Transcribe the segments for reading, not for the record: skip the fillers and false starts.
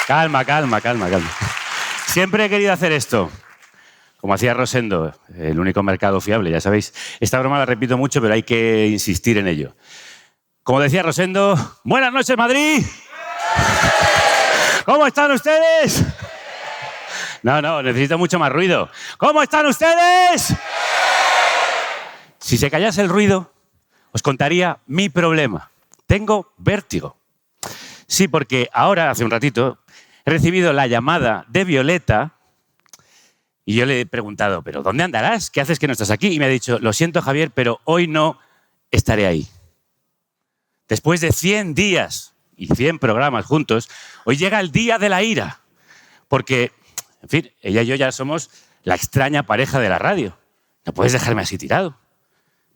Calma. Siempre he querido hacer esto. Como hacía Rosendo, el único mercado fiable, ya sabéis. Esta broma la repito mucho, pero hay que insistir en ello. Como decía Rosendo, ¡buenas noches, Madrid! ¿Cómo están ustedes? No, necesito mucho más ruido. ¿Cómo están ustedes? Si se callase el ruido, os contaría mi problema. Tengo vértigo. Sí, porque ahora, hace un ratito, he recibido la llamada de Violeta y yo le he preguntado, ¿pero dónde andarás? ¿Qué haces que no estás aquí? Y me ha dicho, lo siento, Javier, pero hoy no estaré ahí. Después de 100 días y 100 programas juntos, hoy llega el día de la ira. Porque, en fin, ella y yo ya somos la extraña pareja de la radio. No puedes dejarme así tirado.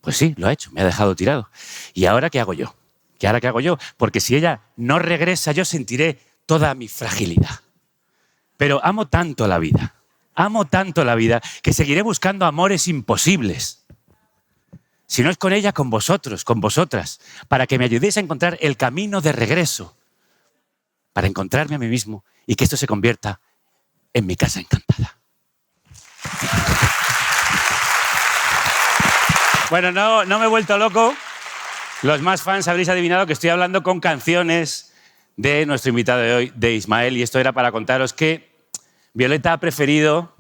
Pues sí, lo ha hecho, me ha dejado tirado. ¿Y ahora qué hago yo? ¿Qué hago yo? Porque si ella no regresa, yo sentiré toda mi fragilidad. Pero amo tanto la vida, que seguiré buscando amores imposibles. Si no es con ella, con vosotros, con vosotras, para que me ayudéis a encontrar el camino de regreso, para encontrarme a mí mismo y que esto se convierta en mi casa encantada. Bueno, no me he vuelto loco. Los más fans habréis adivinado que estoy hablando con canciones de nuestro invitado de hoy, de Ismael, y esto era para contaros que Violeta ha preferido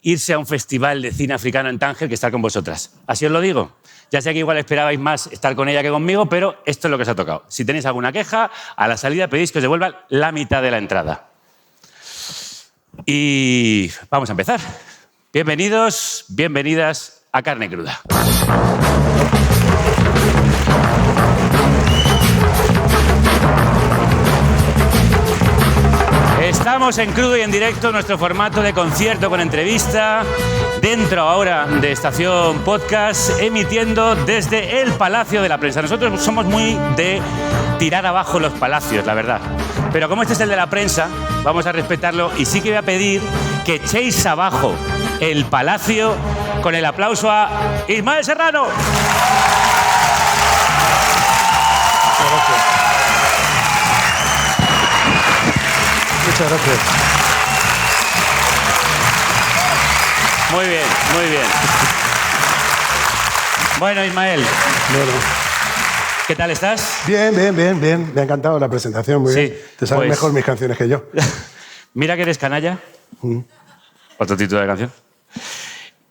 irse a un festival de cine africano en Tánger que estar con vosotras. Así os lo digo. Ya sé que igual esperabais más estar con ella que conmigo, pero esto es lo que os ha tocado. Si tenéis alguna queja, a la salida pedís que os devuelvan la mitad de la entrada. Y vamos a empezar. Bienvenidos, bienvenidas a Carne Cruda. Estamos en crudo y en directo, nuestro formato de concierto con entrevista, dentro ahora de Estación Podcast, emitiendo desde el Palacio de la Prensa. Nosotros somos muy de tirar abajo los palacios, la verdad. Pero como este es el de la prensa, vamos a respetarlo y sí que voy a pedir que echéis abajo el palacio con el aplauso a Ismael Serrano. Muchas gracias. Muy bien, muy bien. Bueno, Ismael. Bueno. ¿Qué tal estás? Bien. Me ha encantado la presentación, muy bien. Te saben mejor mis canciones que yo. Mira que eres canalla. Otro título de canción.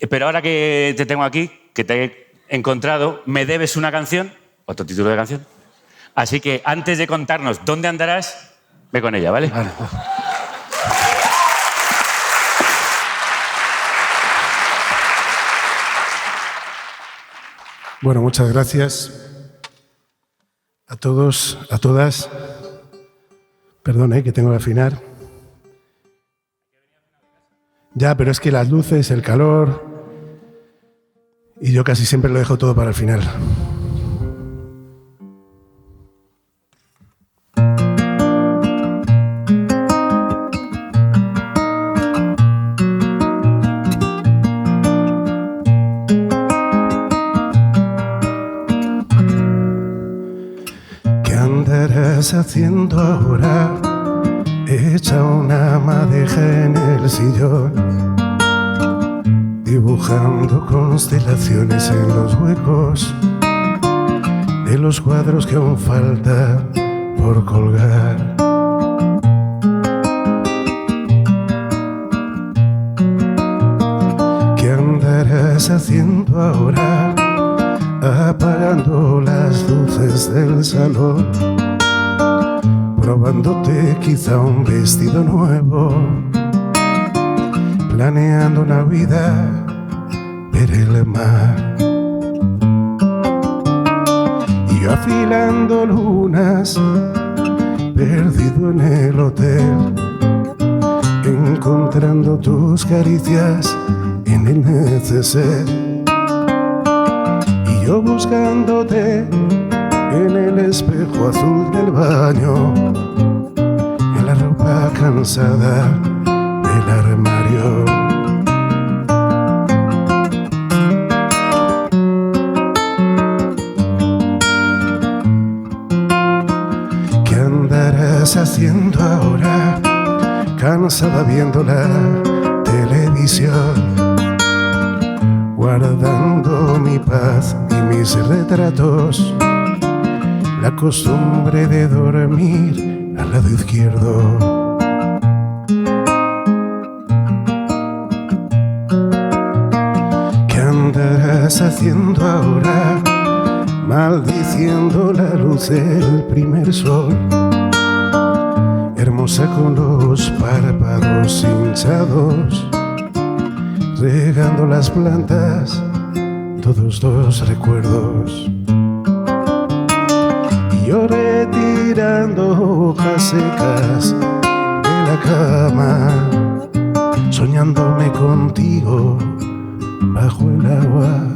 Pero ahora que te tengo aquí, que te he encontrado, me debes una canción. Otro título de canción. Así que antes de contarnos dónde andarás, ve con ella, ¿vale? Vale. Bueno, muchas gracias a todos, a todas. Perdón, que tengo que afinar. Ya, pero es que las luces, el calor... Y yo casi siempre lo dejo todo para el final. Haciendo ahora, hecha una madeja en el sillón, dibujando constelaciones en los huecos de los cuadros que aún falta por colgar. ¿Qué andarás haciendo ahora, apagando las luces del salón? Probándote quizá un vestido nuevo, planeando una vida, ver el mar. Y yo afilando lunas, perdido en el hotel, encontrando tus caricias en el neceser. Y yo buscándote en el espejo azul del baño, en la ropa cansada del armario. ¿Qué andarás haciendo ahora, cansada viendo la televisión, guardando mi paz y mis retratos, la costumbre de dormir al lado izquierdo. ¿Qué andarás haciendo ahora, maldiciendo la luz del primer sol? Hermosa con los párpados hinchados, regando las plantas, todos los recuerdos. Y yo retirando hojas secas de la cama, soñándome contigo bajo el agua.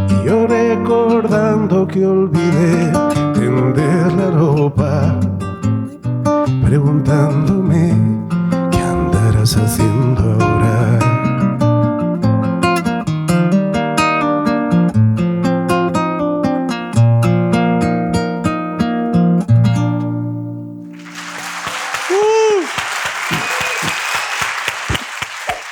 Y yo recordando que olvidé tender la ropa, preguntándome qué andarás haciendo ahora.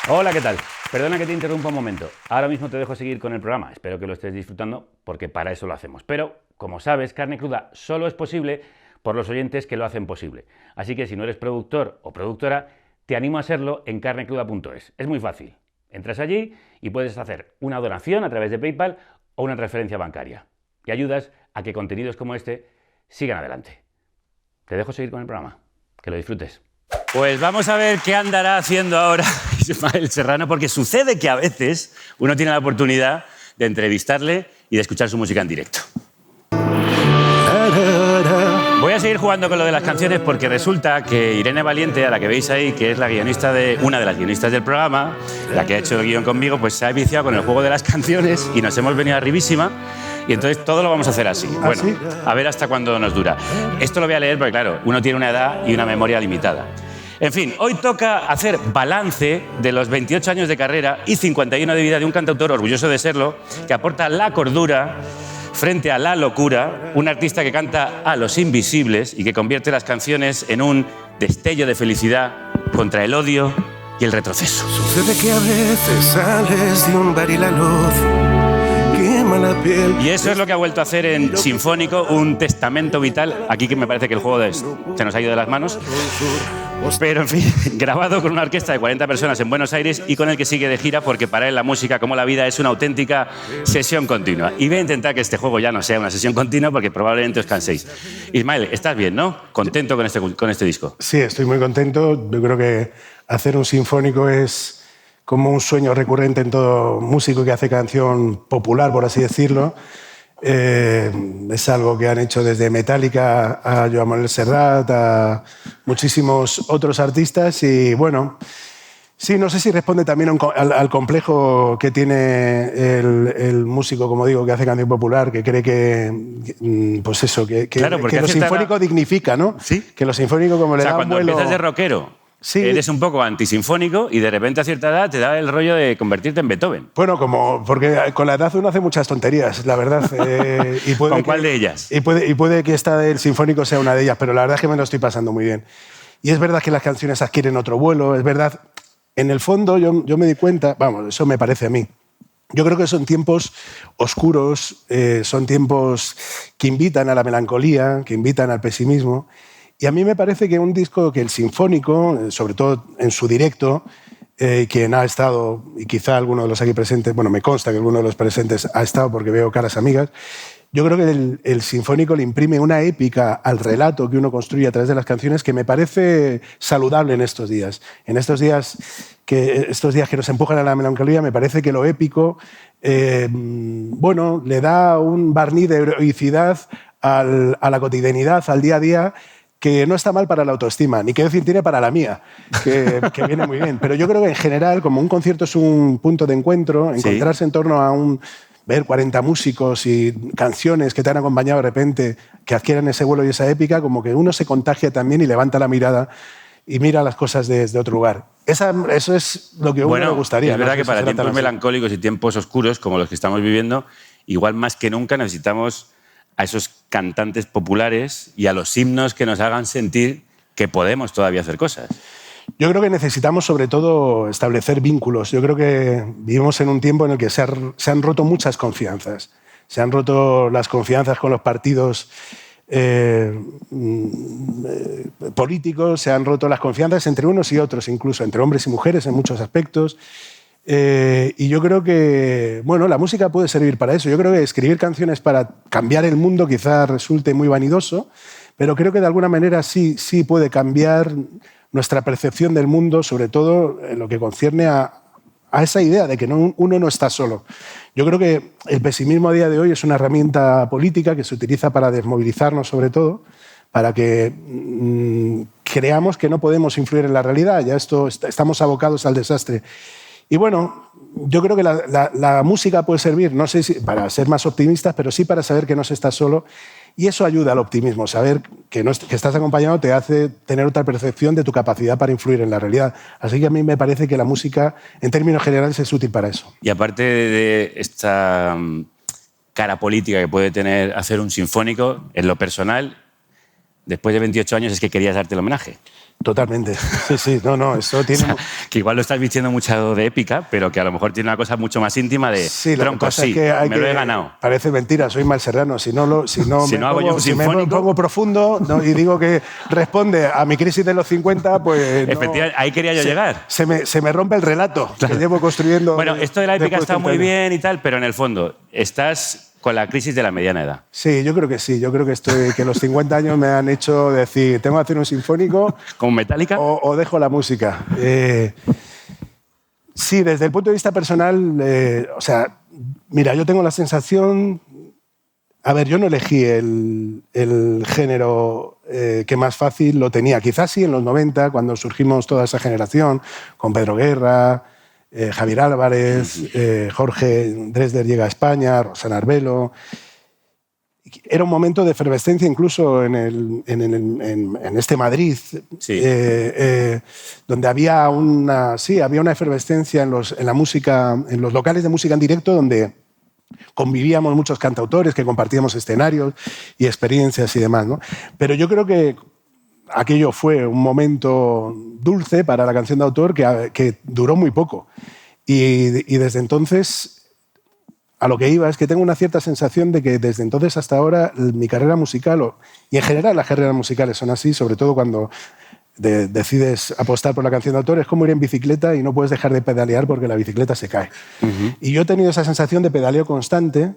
Hola, ¿qué tal? Perdona que te interrumpa un momento. Ahora mismo te dejo seguir con el programa. Espero que lo estés disfrutando porque para eso lo hacemos. Pero, como sabes, Carne Cruda solo es posible por los oyentes que lo hacen posible. Así que si no eres productor o productora, te animo a serlo en carnecruda.es. Es muy fácil. Entras allí y puedes hacer una donación a través de PayPal o una transferencia bancaria. Y ayudas a que contenidos como este sigan adelante. Te dejo seguir con el programa. Que lo disfrutes. Pues vamos a ver qué andará haciendo ahora Ismael Serrano, porque sucede que a veces uno tiene la oportunidad de entrevistarle y de escuchar su música en directo. Voy a seguir jugando con lo de las canciones porque resulta que Irene Valiente, a la que veis ahí, que es la guionista una de las guionistas del programa, la que ha hecho el guión conmigo, pues se ha viciado con el juego de las canciones y nos hemos venido arribísima. Y entonces todo lo vamos a hacer así. Bueno, ¿sí? A ver hasta cuándo nos dura. Esto lo voy a leer porque, claro, uno tiene una edad y una memoria limitada. En fin, hoy toca hacer balance de los 28 años de carrera y 51 de vida de un cantautor orgulloso de serlo, que aporta la cordura frente a la locura, un artista que canta a los invisibles y que convierte las canciones en un destello de felicidad contra el odio y el retroceso. Sucede que a veces sales de un bar y la luz quema la piel. Y eso es lo que ha vuelto a hacer en Sinfónico, un testamento vital. Aquí que me parece que el juego se nos ha ido de las manos. Pero, en fin, grabado con una orquesta de 40 personas en Buenos Aires y con el que sigue de gira porque para él la música, como la vida, es una auténtica sesión continua. Y voy a intentar que este juego ya no sea una sesión continua porque probablemente os canséis. Ismael, estás bien, ¿no? ¿Contento con este disco? Sí, estoy muy contento. Yo creo que hacer un sinfónico es como un sueño recurrente en todo músico que hace canción popular, por así decirlo. Es algo que han hecho desde Metallica a Joan Manuel Serrat, a muchísimos otros artistas y bueno, sí, no sé si responde también al complejo que tiene el músico, como digo, que hace canción popular, que cree que pues eso, claro, que lo sinfónico dignifica, ¿no? Sí. Que lo sinfónico como le da un cuando vuelo... empiezas de rockero, sí, eres un poco antisinfónico y de repente a cierta edad te da el rollo de convertirte en Beethoven. Bueno, porque con la edad uno hace muchas tonterías, la verdad. Y puede ¿Con cuál de ellas? Y puede que esta del sinfónico sea una de ellas, pero la verdad es que me lo estoy pasando muy bien. Y es verdad que las canciones adquieren otro vuelo, es verdad. En el fondo yo me di cuenta, vamos, eso me parece a mí. Yo creo que son tiempos oscuros, son tiempos que invitan a la melancolía, que invitan al pesimismo. Y a mí me parece que un disco que el sinfónico, sobre todo en su directo, quien ha estado, y quizá alguno de los aquí presentes, bueno, me consta que alguno de los presentes ha estado porque veo caras amigas, yo creo que el sinfónico le imprime una épica al relato que uno construye a través de las canciones que me parece saludable en estos días. En estos días que nos empujan a la melancolía, me parece que lo épico, bueno, le da un barniz de heroicidad a la cotidianidad, al día a día, que no está mal para la autoestima, ni qué decir tiene para la mía, que viene muy bien. Pero yo creo que en general, como un concierto es un punto de encuentro, encontrarse en torno a ver 40 músicos y canciones que te han acompañado de repente, que adquieren ese vuelo y esa épica, como que uno se contagia también y levanta la mirada y mira las cosas desde otro lugar. Eso es lo que a uno le gustaría. Es verdad que para tiempos melancólicos y tiempos oscuros como los que estamos viviendo, igual más que nunca necesitamos a esos cantantes populares y a los himnos que nos hagan sentir que podemos todavía hacer cosas. Yo creo que necesitamos, sobre todo, establecer vínculos. Yo creo que vivimos en un tiempo en el que se han roto muchas confianzas. Se han roto las confianzas con los partidos políticos, se han roto las confianzas entre unos y otros, incluso entre hombres y mujeres en muchos aspectos. Y yo creo que, bueno, la música puede servir para eso. Yo creo que escribir canciones para cambiar el mundo quizás resulte muy vanidoso, pero creo que de alguna manera sí puede cambiar nuestra percepción del mundo, sobre todo en lo que concierne a esa idea de que uno no está solo. Yo creo que el pesimismo a día de hoy es una herramienta política que se utiliza para desmovilizarnos, sobre todo, para que creamos que no podemos influir en la realidad. Ya estamos abocados al desastre. Y bueno, yo creo que la música puede servir, no sé si para ser más optimistas, pero sí para saber que no se está solo. Y eso ayuda al optimismo. Saber que estás acompañado te hace tener otra percepción de tu capacidad para influir en la realidad. Así que a mí me parece que la música, en términos generales, es útil para eso. Y aparte de esta cara política que puede tener hacer un sinfónico, en lo personal, después de 28 años es que querías darte el homenaje. Totalmente. Sí. No, eso tiene... O sea, que igual lo estás vistiendo mucho de épica, pero que a lo mejor tiene una cosa mucho más íntima de tronco, sí, me lo he ganado. Parece mentira, soy mal serrano. Si no me pongo profundo, ¿no? Y digo que responde a mi crisis de los 50, pues... Efectivamente, ahí quería yo llegar. Se me rompe el relato que llevo construyendo. Bueno, esto de la épica está muy bien y tal, pero en el fondo estás con la crisis de la mediana edad. Sí, yo creo que sí. Yo creo que los 50 años me han hecho decir, tengo que hacer un sinfónico... ¿Con Metallica? O dejo la música. Sí, desde el punto de vista personal, o sea, mira, yo tengo la sensación... A ver, yo no elegí el género que más fácil lo tenía. Quizás sí en los 90, cuando surgimos toda esa generación, con Pedro Guerra... Javier Álvarez, Jorge Dresder llega a España, Rosana Arbelo. Era un momento de efervescencia incluso en este Madrid, sí. Donde había una efervescencia en la música, en los locales de música en directo, donde convivíamos muchos cantautores que compartíamos escenarios y experiencias y demás, ¿no? Pero yo creo que aquello fue un momento dulce para la canción de autor que duró muy poco. Y desde entonces, a lo que iba es que tengo una cierta sensación de que desde entonces hasta ahora mi carrera musical, y en general las carreras musicales son así, sobre todo cuando decides apostar por la canción de autor, es como ir en bicicleta y no puedes dejar de pedalear porque la bicicleta se cae. Y yo he tenido esa sensación de pedaleo constante.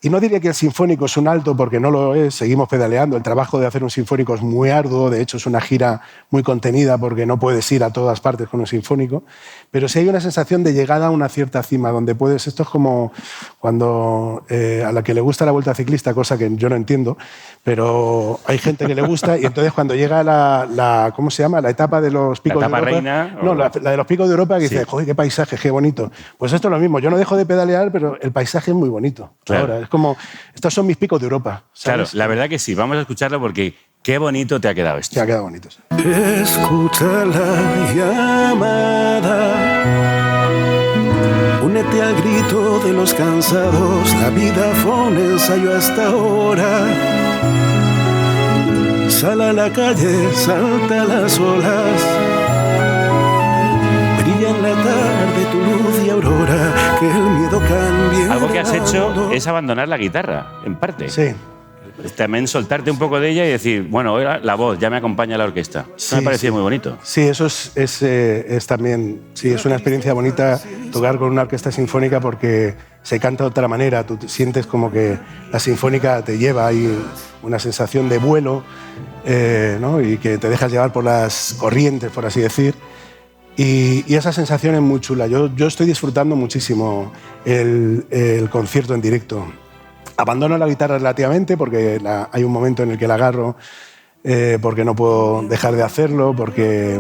Y no diría que el sinfónico es un alto, porque no lo es, seguimos pedaleando. El trabajo de hacer un sinfónico es muy arduo, de hecho es una gira muy contenida porque no puedes ir a todas partes con un sinfónico, pero sí hay una sensación de llegada a una cierta cima, donde puedes... Esto es como cuando a la que le gusta la vuelta ciclista, cosa que yo no entiendo, pero hay gente que le gusta, y entonces cuando llega la ¿cómo se llama? La etapa de los picos de Europa. Reina, no, la de los picos de Europa, que dice, joder, qué paisaje, qué bonito. Pues esto es lo mismo, yo no dejo de pedalear, pero el paisaje es muy bonito. Claro. Ahora, es como, estos son mis picos de Europa, ¿sabes? Claro, la verdad que sí, vamos a escucharlo porque qué bonito te ha quedado esto. Te ha quedado bonito. Escucha la llamada, únete al grito de los cansados, la vida fue un ensayo hasta ahora. Sal a la calle, salta las olas, brilla en la tarde tu luz y aurora, que el miedo cambie. Algo que has hecho es abandonar la guitarra, en parte. Sí. También soltarte un poco de ella y decir, bueno, ahora la voz ya me acompaña a la orquesta. Eso me parecía muy bonito. Sí, eso es también, sí, es una experiencia bonita tocar con una orquesta sinfónica porque se canta de otra manera. Tú sientes como que la sinfónica te lleva ahí una sensación de vuelo, ¿no? Y que te dejas llevar por las corrientes, por así decir. Y esa sensación es muy chula. Yo estoy disfrutando muchísimo el concierto en directo. Abandono la guitarra relativamente porque hay un momento en el que la agarro porque no puedo dejar de hacerlo, porque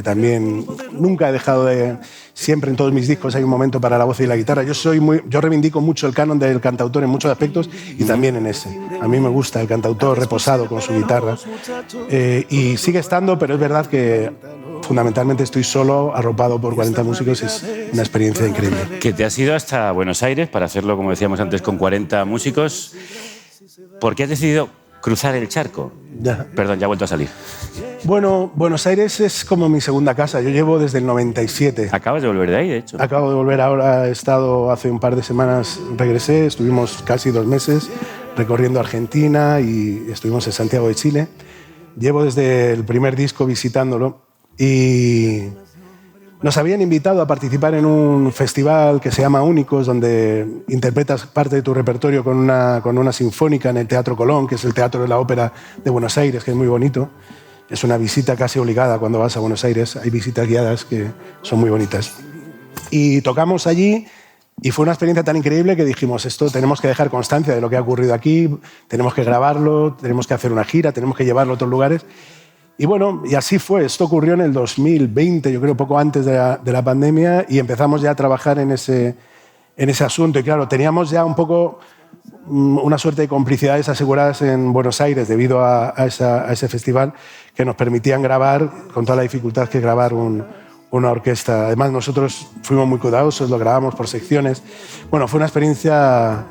también nunca he dejado de... Siempre en todos mis discos hay un momento para la voz y la guitarra. Yo reivindico mucho el canon del cantautor en muchos aspectos y también en ese. A mí me gusta el cantautor reposado con su guitarra. Y sigue estando, pero es verdad que fundamentalmente estoy solo, arropado por 40 músicos, es una experiencia increíble. Que te has ido hasta Buenos Aires para hacerlo, como decíamos antes, con 40 músicos. ¿Por qué has decidido cruzar el charco Ya. Perdón, ya he vuelto a salir. Bueno, Buenos Aires es como mi segunda casa. Yo llevo desde el 97. Acabas de volver de ahí, de hecho. Acabo de volver ahora, he estado hace un par de semanas, regresé, estuvimos casi 2 meses recorriendo Argentina y estuvimos en Santiago de Chile. Llevo desde el primer disco visitándolo y nos habían invitado a participar en un festival que se llama Únicos, donde interpretas parte de tu repertorio con una sinfónica en el Teatro Colón, que es el Teatro de la Ópera de Buenos Aires, que es muy bonito. Es una visita casi obligada cuando vas a Buenos Aires. Hay visitas guiadas que son muy bonitas. Y tocamos allí y fue una experiencia tan increíble que dijimos, esto tenemos que dejar constancia de lo que ha ocurrido aquí, tenemos que grabarlo, tenemos que hacer una gira, tenemos que llevarlo a otros lugares. Y bueno, y así fue. Esto ocurrió en el 2020, yo creo poco antes de la pandemia, y empezamos ya a trabajar en ese asunto. Y claro, teníamos ya un poco una suerte de complicidades aseguradas en Buenos Aires debido a ese festival que nos permitían grabar con toda la dificultad que grabar una orquesta. Además, nosotros fuimos muy cuidadosos, lo grabamos por secciones. Bueno, fue una experiencia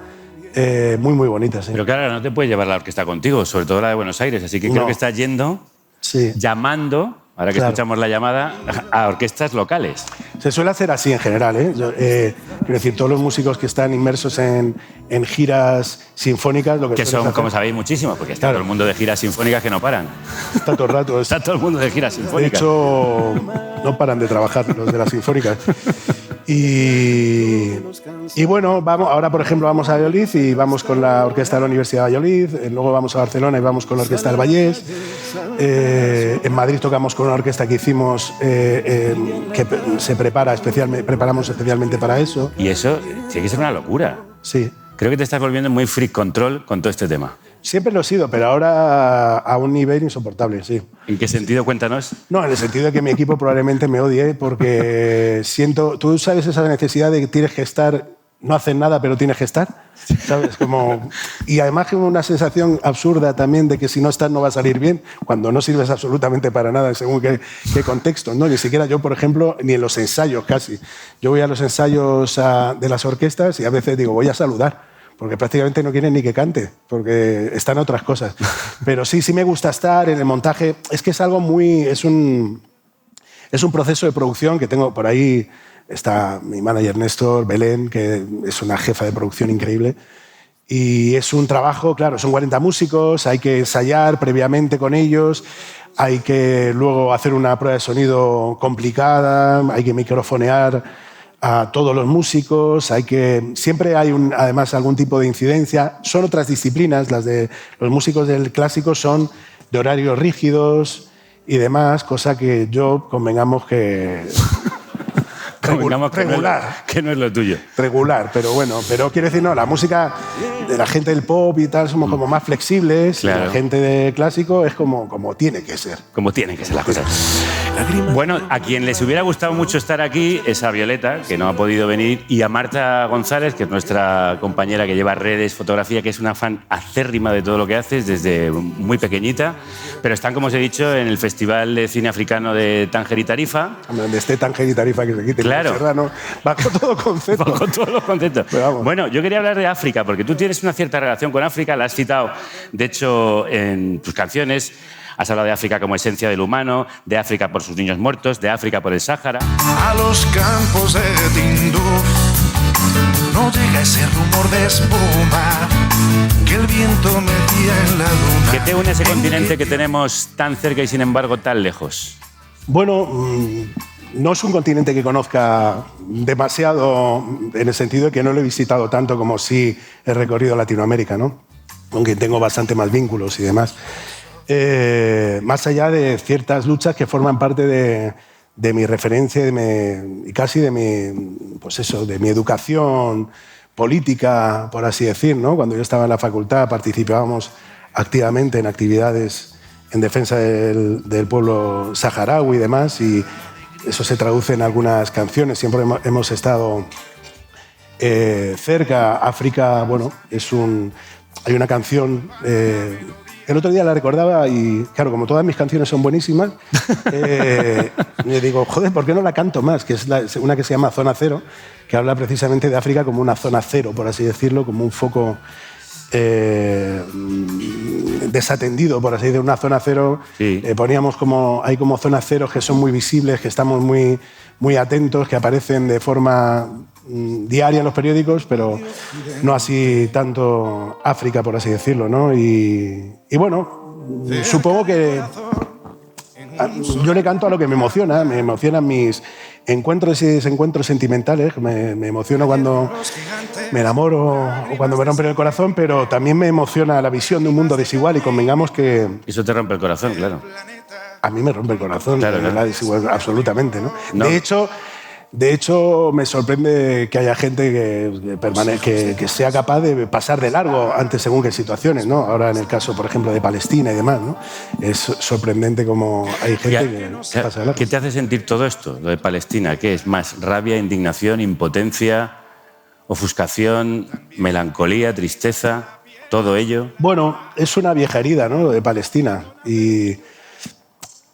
muy, muy bonita. Sí. Pero claro, no te puedes llevar la orquesta contigo, sobre todo la de Buenos Aires, así que creo que estás yendo, sí, llamando, ahora que escuchamos la llamada, a orquestas locales. Se suele hacer así en general, ¿eh? Quiero decir, todos los músicos que están inmersos en giras sinfónicas... Lo que son, hacer, como sabéis, muchísimos, porque está todo el mundo de giras sinfónicas que no paran. Está todo el rato. Está todo el mundo de giras sinfónicas. De hecho, no paran de trabajar los de las sinfónicas. Y bueno, ahora por ejemplo vamos a Valladolid y vamos con la Orquesta de la Universidad de Valladolid, luego vamos a Barcelona y vamos con la Orquesta del Vallés, en Madrid tocamos con una orquesta que hicimos que se preparamos especialmente para eso. Y eso tiene que ser una locura. Sí. Creo que te estás volviendo muy freak control con todo este tema. Siempre lo he sido, pero ahora a un nivel insoportable, sí. ¿En qué sentido? Cuéntanos. No, en el sentido de que mi equipo probablemente me odie porque siento... ¿Tú sabes esa necesidad de que tienes que estar, no haces nada, pero tienes que estar? ¿Sabes? Como... Y además una sensación absurda también de que si no estás no va a salir bien, cuando no sirves absolutamente para nada, según qué contexto, ¿no? Ni siquiera yo, por ejemplo, ni en los ensayos casi. Yo voy a los ensayos de las orquestas y a veces digo, voy a saludar, porque prácticamente no quieren ni que cante, porque están otras cosas. Pero sí me gusta estar en el montaje. Es que es algo muy... Es un proceso de producción que tengo por ahí. Está mi manager Néstor, Belén, que es una jefa de producción increíble. Y es un trabajo, claro, son 40 músicos, hay que ensayar previamente con ellos, hay que luego hacer una prueba de sonido complicada, hay que microfonear a todos los músicos, siempre hay además algún tipo de incidencia. Son otras disciplinas, las de los músicos del clásico son de horarios rígidos y demás, cosa que yo convengamos que... regular. Que no es lo tuyo. Regular, pero bueno, pero quiero decir, no, la música de la gente del pop y tal somos como más flexibles, claro. Y la gente de clásico es como tiene que ser. Como tienen que ser las cosas. Bueno, a quien les hubiera gustado mucho estar aquí es a Violeta, que no ha podido venir, y a Marta González, que es nuestra compañera que lleva redes, fotografía, que es una fan acérrima de todo lo que haces desde muy pequeñita, pero están, como os he dicho, en el Festival de Cine Africano de Tánger y Tarifa. Donde esté Tánger y Tarifa, que se quite. Claro. Serrano, bajo todo concepto. Bajo todos los conceptos. Bueno, yo quería hablar de África, porque tú tienes una cierta relación con África, la has citado, de hecho, en tus canciones. Has hablado de África como esencia del humano, de África por sus niños muertos, de África por el Sáhara. A los campos de Tinduf no llega ese rumor de espuma que el viento metía en la luna. ¿Qué te une a ese continente que tenemos tan cerca y sin embargo tan lejos? Bueno, no es un continente que conozca demasiado en el sentido de que no lo he visitado tanto como sí he recorrido Latinoamérica, ¿no? Aunque tengo bastante más vínculos y demás. Más allá de ciertas luchas que forman parte de mi referencia y casi de mi educación política, por así decir, ¿no? Cuando yo estaba en la facultad participábamos activamente en actividades en defensa del pueblo saharaui y demás, y eso se traduce en algunas canciones. Siempre hemos estado cerca. África, bueno, hay una canción... El otro día la recordaba y, claro, como todas mis canciones son buenísimas, le digo, joder, ¿por qué no la canto más? Que es una que se llama Zona Cero, que habla precisamente de África como una zona cero, por así decirlo, como un foco desatendido, por así decirlo, una zona cero. Sí. Poníamos hay como zonas cero que son muy visibles, que estamos muy, muy atentos, que aparecen de forma diaria en los periódicos, pero no así tanto África, por así decirlo, ¿no? Y bueno, supongo que yo le canto a lo que me emocionan mis encuentros y desencuentros sentimentales, me emociona cuando me enamoro o cuando me rompen el corazón, pero también me emociona la visión de un mundo desigual y convengamos que... Eso te rompe el corazón, claro. A mí me rompe el corazón, claro, la desigualdad, absolutamente, ¿no? No. De hecho, me sorprende que haya gente que sea capaz de pasar de largo ante según qué situaciones, ¿no? Ahora en el caso, por ejemplo, de Palestina y demás, ¿no? Es sorprendente cómo hay gente que pasa de largo. ¿Qué te hace sentir todo esto, lo de Palestina? ¿Qué es más? ¿Rabia, indignación, impotencia, ofuscación, melancolía, tristeza? ¿Todo ello? Bueno, es una vieja herida, ¿no? Lo de Palestina. Y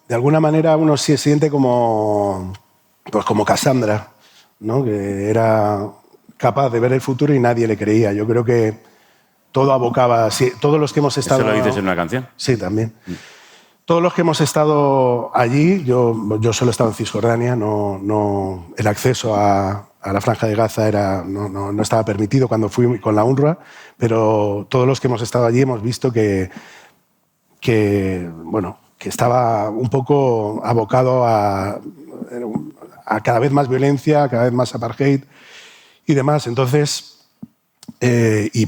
de alguna manera uno se siente como Cassandra, ¿no? Que era capaz de ver el futuro y nadie le creía. Yo creo que todo abocaba... Sí, todos los que hemos estado... ¿Eso lo dices en una canción? Sí, también. Todos los que hemos estado allí, yo solo he estado en Cisjordania, no, el acceso a la Franja de Gaza no estaba permitido cuando fui con la UNRWA, pero todos los que hemos estado allí hemos visto que estaba un poco abocado a cada vez más violencia, cada vez más apartheid y demás. Entonces, y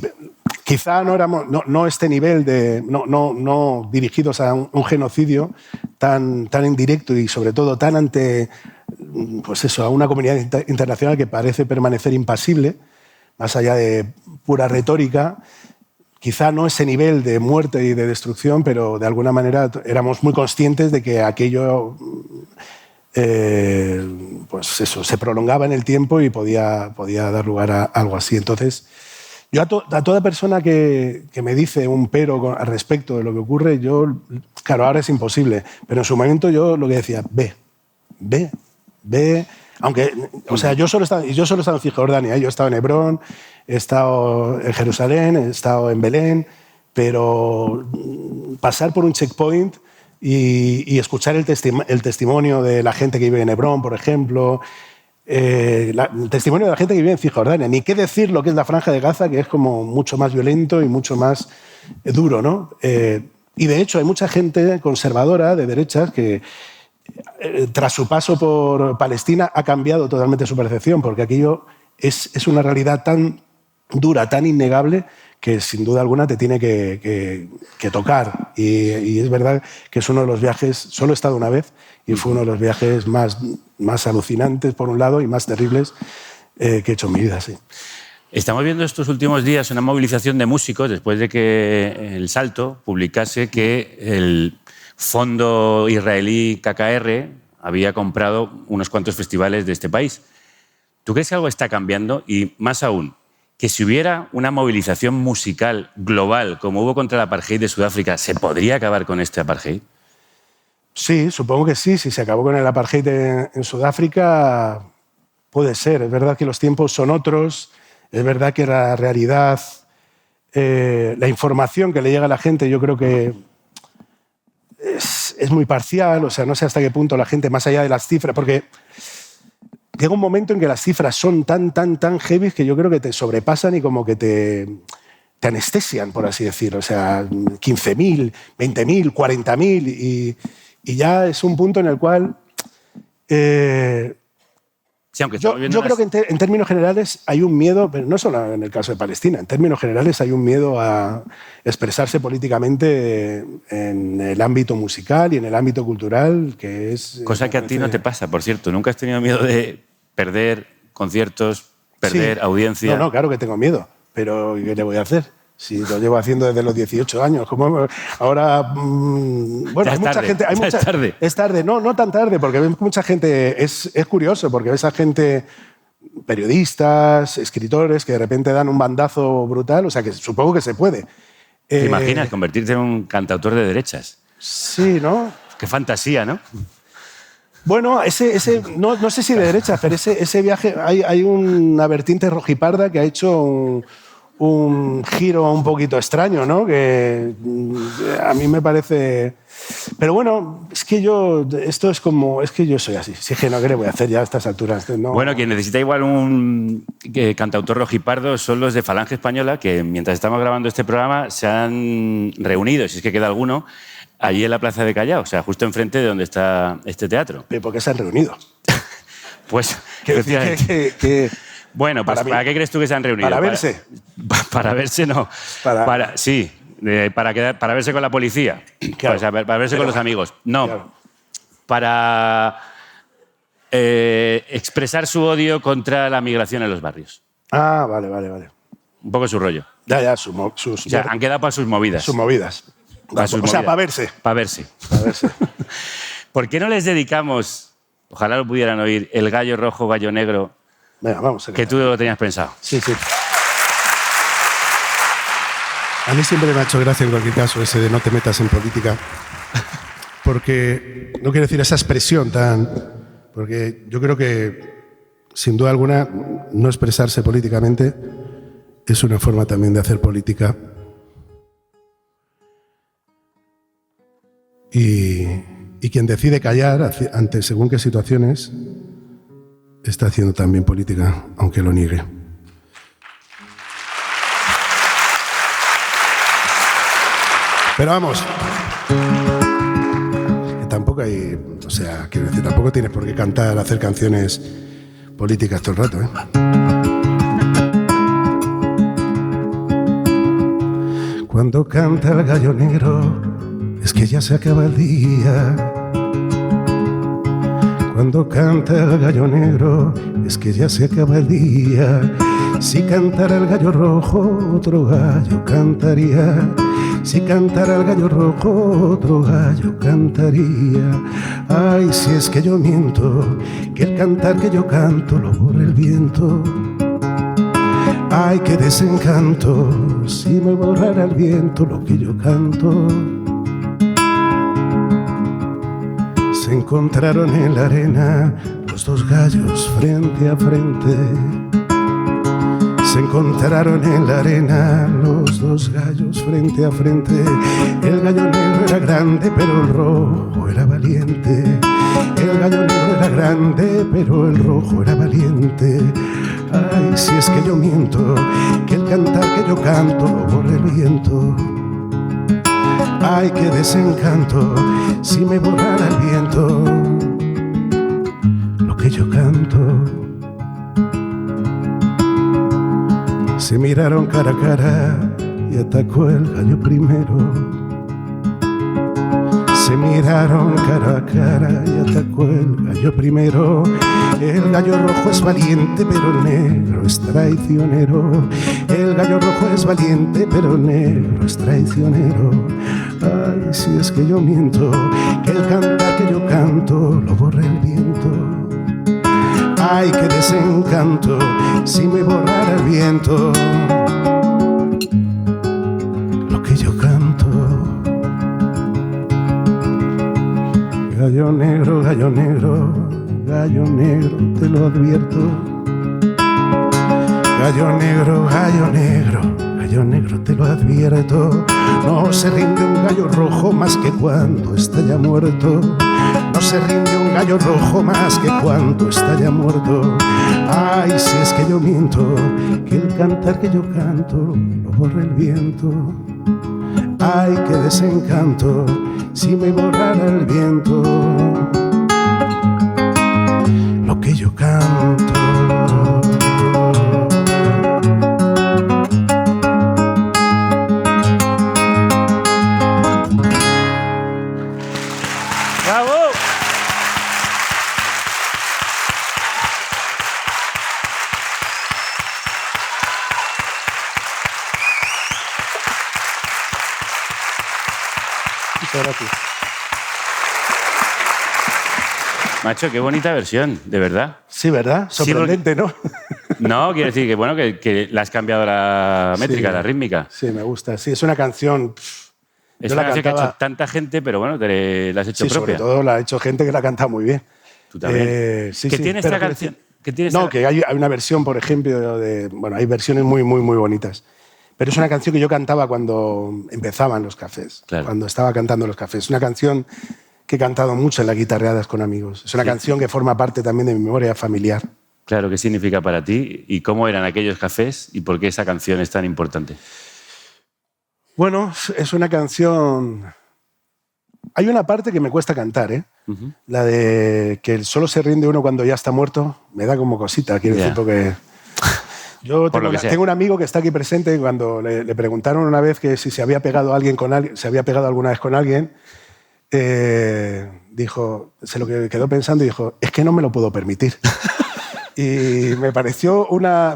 quizá no este nivel de no dirigidos a un genocidio tan indirecto y sobre todo tan ante a una comunidad internacional que parece permanecer impasible, más allá de pura retórica. Quizá no ese nivel de muerte y de destrucción, pero de alguna manera éramos muy conscientes de que aquello se prolongaba en el tiempo y podía dar lugar a algo así. Entonces, yo a toda persona que me dice un pero al respecto de lo que ocurre, claro, ahora es imposible, pero en su momento yo lo que decía, ve. Aunque, o sea, yo solo he estado en Cisjordania, yo he estado en Hebrón, he estado en Jerusalén, he estado en Belén, pero pasar por un checkpoint y escuchar el testimonio de la gente que vive en Hebrón, por ejemplo, el testimonio de la gente que vive en Cisjordania, ni qué decir lo que es la Franja de Gaza, que es como mucho más violento y mucho más duro, ¿no? Y de hecho hay mucha gente conservadora de derechas que tras su paso por Palestina ha cambiado totalmente su percepción, porque aquello es una realidad tan dura, tan innegable, que sin duda alguna te tiene que tocar. Y es verdad que es uno de los viajes, solo he estado una vez, y fue uno de los viajes más alucinantes, por un lado, y más terribles que he hecho en mi vida, sí. Estamos viendo estos últimos días una movilización de músicos después de que El Salto publicase que el fondo israelí KKR había comprado unos cuantos festivales de este país. ¿Tú crees que algo está cambiando? Y más aún, que si hubiera una movilización musical global como hubo contra el apartheid de Sudáfrica, ¿se podría acabar con este apartheid? Sí, supongo que sí. Si se acabó con el apartheid en Sudáfrica, puede ser. Es verdad que los tiempos son otros, es verdad que la realidad, la información que le llega a la gente, yo creo que es muy parcial, o sea, no sé hasta qué punto la gente, más allá de las cifras, porque llega un momento en que las cifras son tan heavy que yo creo que te sobrepasan y como que te anestesian, por así decirlo. O sea, 15.000, 20.000, 40.000 y ya es un punto en el cual... Sí, aunque yo creo que en términos generales hay un miedo, pero no solo en el caso de Palestina, en términos generales hay un miedo a expresarse políticamente en el ámbito musical y en el ámbito cultural, que es... Cosa que a ti no te pasa, por cierto. ¿Nunca has tenido miedo de perder conciertos, perder audiencia? No, claro que tengo miedo, pero ¿qué le voy a hacer? Si lo llevo haciendo desde los 18 años. Como ahora, bueno, hay mucha gente... Es tarde. Es tarde, no tan tarde, porque ves mucha gente... Es curioso, porque ves a gente, periodistas, escritores, que de repente dan un bandazo brutal, o sea, que supongo que se puede. ¿Te imaginas convertirte en un cantautor de derechas? Sí, ¿no? Qué fantasía, ¿no? Bueno, no sé si de derechas, pero ese viaje... Hay una vertiente rojiparda que ha hecho un giro un poquito extraño, ¿no? Que a mí me parece... Pero bueno, es que esto es como... Es que yo soy así. Si es que no, ¿qué le voy a hacer ya a estas alturas? No. Bueno, quien necesita igual un cantautor rojipardo son los de Falange Española, que mientras estamos grabando este programa se han reunido, si es que queda alguno, allí en la Plaza de Callao, o sea, justo enfrente de donde está este teatro. ¿Pero por qué se han reunido? Pues... Bueno, pues ¿para qué crees tú que se han reunido? ¿Para verse? Para verse no. Sí, para verse con la policía. Claro. O sea, para verse con los amigos. No. Claro. Para expresar su odio contra la migración en los barrios. Ah, vale. Un poco su rollo. Ya, O sea, han quedado para sus movidas. sus movidas. Para sus O sea, movidas. para verse. Para verse. Para verse. ¿Por qué no les dedicamos, ojalá lo pudieran oír, el gallo rojo, gallo negro, Venga, vamos. que tú lo tenías pensado? Sí. A mí siempre me ha hecho gracia en cualquier caso ese de no te metas en política, porque no quiero decir esa expresión tan... Porque yo creo que, sin duda alguna, no expresarse políticamente es una forma también de hacer política. Y quien decide callar ante según qué situaciones está haciendo también política, aunque lo niegue. Pero vamos, que tampoco hay, o sea, quiero decir, tampoco tienes por qué cantar, hacer canciones políticas todo el rato, ¿eh? Cuando canta el gallo negro, es que ya se acaba el día. Cuando canta el gallo negro, es que ya se acaba el día. Si cantara el gallo rojo, otro gallo cantaría. Si cantara el gallo rojo, otro gallo cantaría. Ay, si es que yo miento, que el cantar que yo canto lo borra el viento. Ay, qué desencanto, si me borrara el viento lo que yo canto. Se encontraron en la arena los dos gallos frente a frente. Se encontraron en la arena los dos gallos frente a frente. El gallo negro era grande, pero el rojo era valiente. El gallo negro era grande, pero el rojo era valiente. Ay, si es que yo miento, que el cantar que yo canto lo borra el viento. Ay, qué desencanto, si me borrara el viento lo que yo canto. Se miraron cara a cara y atacó el gallo primero. Se miraron cara a cara y atacó el gallo primero. El gallo rojo es valiente, pero el negro es traicionero. El gallo rojo es valiente, pero el negro es traicionero. Ay, si es que yo miento, que el cantar que yo canto lo borra el viento. Ay, qué desencanto, si me borrara el viento lo que yo canto. Gallo negro, gallo negro, gallo negro, te lo advierto. Gallo negro, gallo negro, gallo negro, te lo advierto. No se rinde un gallo rojo más que cuando está ya muerto. No se rinde un gallo rojo más que cuando está ya muerto. Ay, si es que yo miento, que el cantar que yo canto lo borra el viento. Ay, qué desencanto, si me borrara el viento lo que yo canto. ¡Bravo! Muchas gracias. Macho, qué bonita versión, de verdad. Sí, ¿verdad? Sí, Sorprendente, ¿no? No, quiero decir que, bueno, que le has cambiado la métrica, Sí. la rítmica. Sí, me gusta. Sí, es una canción... Es yo una la canción que ha cantaba- hecho tanta gente, pero bueno, la has hecho Sí, sobre propia. todo la ha hecho gente que la canta muy bien. Tú también. Sí, ¿Qué sí, tiene pero esta quiero canción? decir- ¿Qué tiene No, esta- que hay una versión, por ejemplo, bueno, hay versiones muy, muy, muy bonitas. pero es una canción que yo cantaba cuando empezaban los cafés, Claro. cuando estaba cantando los cafés. Es una canción que he cantado mucho en las guitarreadas con amigos. Es una canción que forma parte también de mi memoria familiar. Claro, ¿qué significa para ti? ¿Y cómo eran aquellos cafés? ¿Y por qué esa canción es tan importante? Bueno, es una canción... Hay una parte que me cuesta cantar, ¿eh? Ujú. La de que solo se rinde uno cuando ya está muerto. Me da como cosita, quiero Ya. decir, porque... Yo Por lo que sea. tengo un amigo que está aquí presente y cuando le preguntaron una vez que si se había pegado a alguien con alguien, se había pegado alguna vez con alguien, dijo, se lo que quedó pensando y dijo, es que no me lo puedo permitir. Y me parece una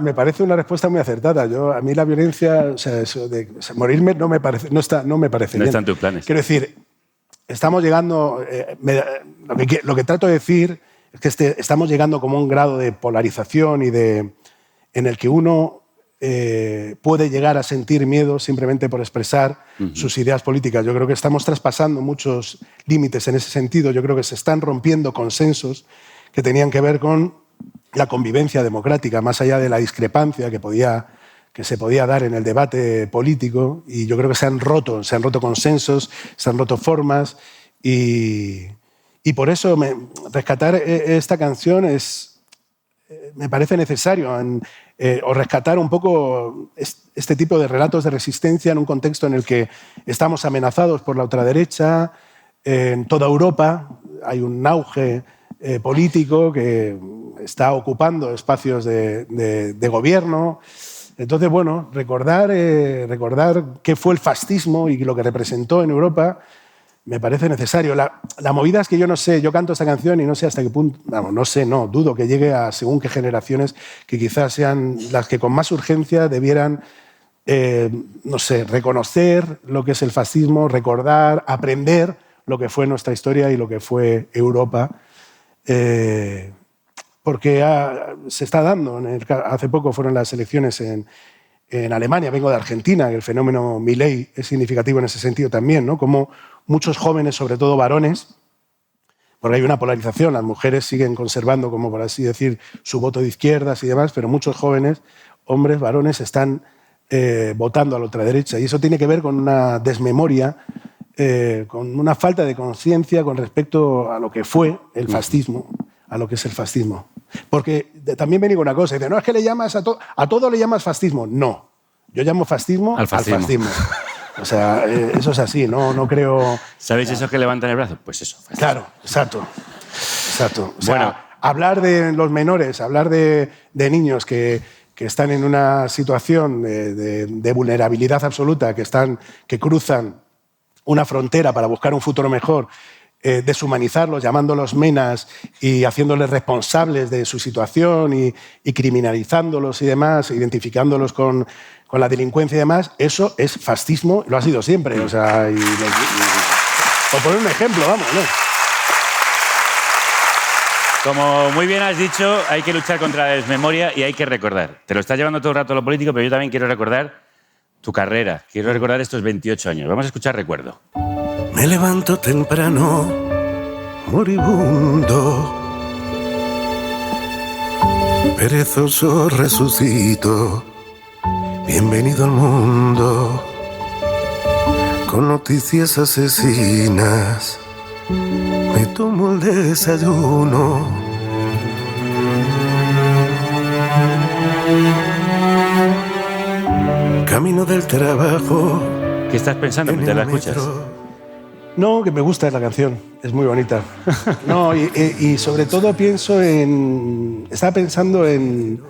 respuesta muy acertada. A mí la violencia, o sea, eso de morirme no me parece, no me parece No bien. está en tus planes. Quiero decir, estamos llegando, lo que trato de decir es que estamos llegando como a un grado de polarización y en el que uno puede llegar a sentir miedo simplemente por expresar sus ideas políticas. Yo creo que estamos traspasando muchos límites en ese sentido. Yo creo que se están rompiendo consensos que tenían que ver con la convivencia democrática, más allá de la discrepancia que se podía dar en el debate político. Y yo creo que se han roto consensos, se han roto formas y por eso rescatar esta canción me parece necesario, o rescatar un poco este tipo de relatos de resistencia en un contexto en el que estamos amenazados por la ultraderecha. En toda Europa hay un auge político que está ocupando espacios de gobierno. Entonces, bueno, recordar qué fue el fascismo y lo que representó en Europa me parece necesario. La movida es que yo no sé, yo canto esta canción y no sé hasta qué punto, dudo que llegue a según qué generaciones que quizás sean las que con más urgencia debieran, reconocer lo que es el fascismo, recordar, aprender lo que fue nuestra historia y lo que fue Europa. Porque se está dando. Hace poco fueron las elecciones en Alemania, vengo de Argentina, el fenómeno Milei es significativo en ese sentido también, ¿no? Como muchos jóvenes, sobre todo varones, porque hay una polarización, las mujeres siguen conservando, como por así decir, su voto de izquierdas y demás, pero muchos jóvenes, hombres, varones, están votando a la ultraderecha. Y eso tiene que ver con una desmemoria, con una falta de conciencia con respecto a lo que fue el fascismo, a lo que es el fascismo. Porque también me digo una cosa, dice, no es que le llamas a todo le llamas fascismo. No, yo llamo fascismo al fascismo. O sea, eso es así, no creo... ¿Sabéis esos que levantan el brazo? Pues eso. Fascismo. Claro, exacto. O sea, Bueno. hablar de los menores, hablar de niños que están en una situación de vulnerabilidad absoluta, que cruzan una frontera para buscar un futuro mejor, deshumanizarlos, llamándolos menas y haciéndoles responsables de su situación y criminalizándolos y demás, identificándolos con la delincuencia y demás, eso es fascismo, lo ha sido siempre. O sea, por poner un ejemplo, vamos, ¿no? Como muy bien has dicho, hay que luchar contra la desmemoria y hay que recordar. Te lo estás llevando todo el rato lo político, pero yo también quiero recordar tu carrera. Quiero recordar estos 28 años. Vamos a escuchar Recuerdo. Me levanto temprano, moribundo, perezoso resucito, bienvenido al mundo, con noticias asesinas, me tomo el desayuno. Camino del trabajo. ¿Qué estás pensando mientras la escuchas? No, que me gusta la canción, es muy bonita. No, y sobre todo estaba pensando en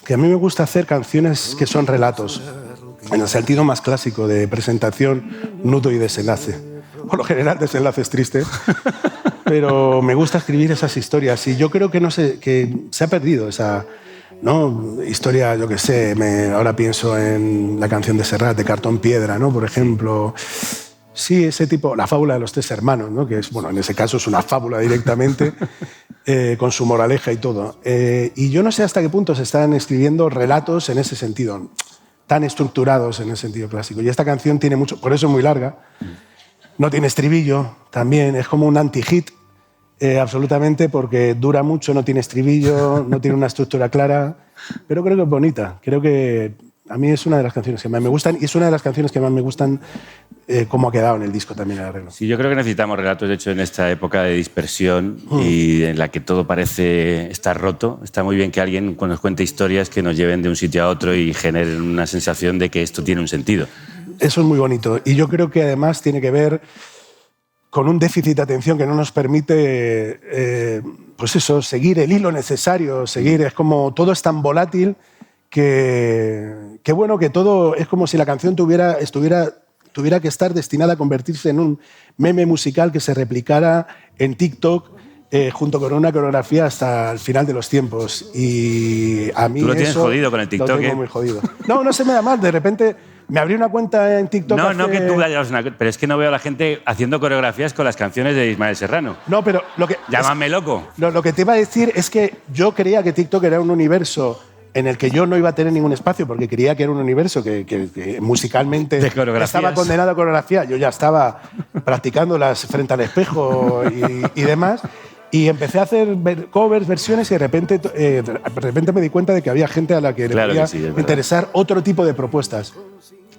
que a mí me gusta hacer canciones que son relatos, en el sentido más clásico de presentación, nudo y desenlace. Por lo general, desenlaces tristes, pero me gusta escribir esas historias y yo creo que se ha perdido esa... ¿no? Historia, yo qué sé, ahora pienso en la canción de Serrat, de Cartón Piedra, ¿no? Por ejemplo. Sí, ese tipo, la fábula de los tres hermanos, ¿no? Que es, bueno, en ese caso es una fábula directamente, con su moraleja y todo. Y yo no sé hasta qué punto se están escribiendo relatos en ese sentido, tan estructurados en ese sentido clásico. Y esta canción tiene mucho, por eso es muy larga, no tiene estribillo, también es como un anti-hit, absolutamente, porque dura mucho, no tiene estribillo, no tiene una estructura clara, pero creo que es bonita, creo que A mí es una de las canciones que más me gustan y es una de las canciones que más me gustan cómo ha quedado en el disco también el arreglo. Sí, yo creo que necesitamos relatos, de hecho, en esta época de dispersión y en la que todo parece estar roto. Está muy bien que alguien nos cuente historias que nos lleven de un sitio a otro y generen una sensación de que esto tiene un sentido. Eso es muy bonito y yo creo que además tiene que ver con un déficit de atención que no nos permite, pues eso, seguir el hilo necesario, seguir, es como todo es tan volátil que bueno, que todo es como si la canción tuviera que estar destinada a convertirse en un meme musical que se replicara en TikTok junto con una coreografía hasta el final de los tiempos. Y a mí Tú lo tienes eso jodido con el TikTok, lo tengo muy jodido. No se me da mal. De repente me abrí una cuenta en TikTok. No que tú hayas una... Pero es que no veo a la gente haciendo coreografías con las canciones de Ismael Serrano. No, pero lo que... Llámame loco. Lo que te iba a decir es que yo creía que TikTok era un universo en el que yo no iba a tener ningún espacio, porque creía que era un universo que musicalmente estaba condenado a coreografía. Yo ya estaba practicándolas frente al espejo y demás. Y empecé a hacer covers, versiones, y de repente me di cuenta de que había gente a la que le podía interesar otro tipo de propuestas.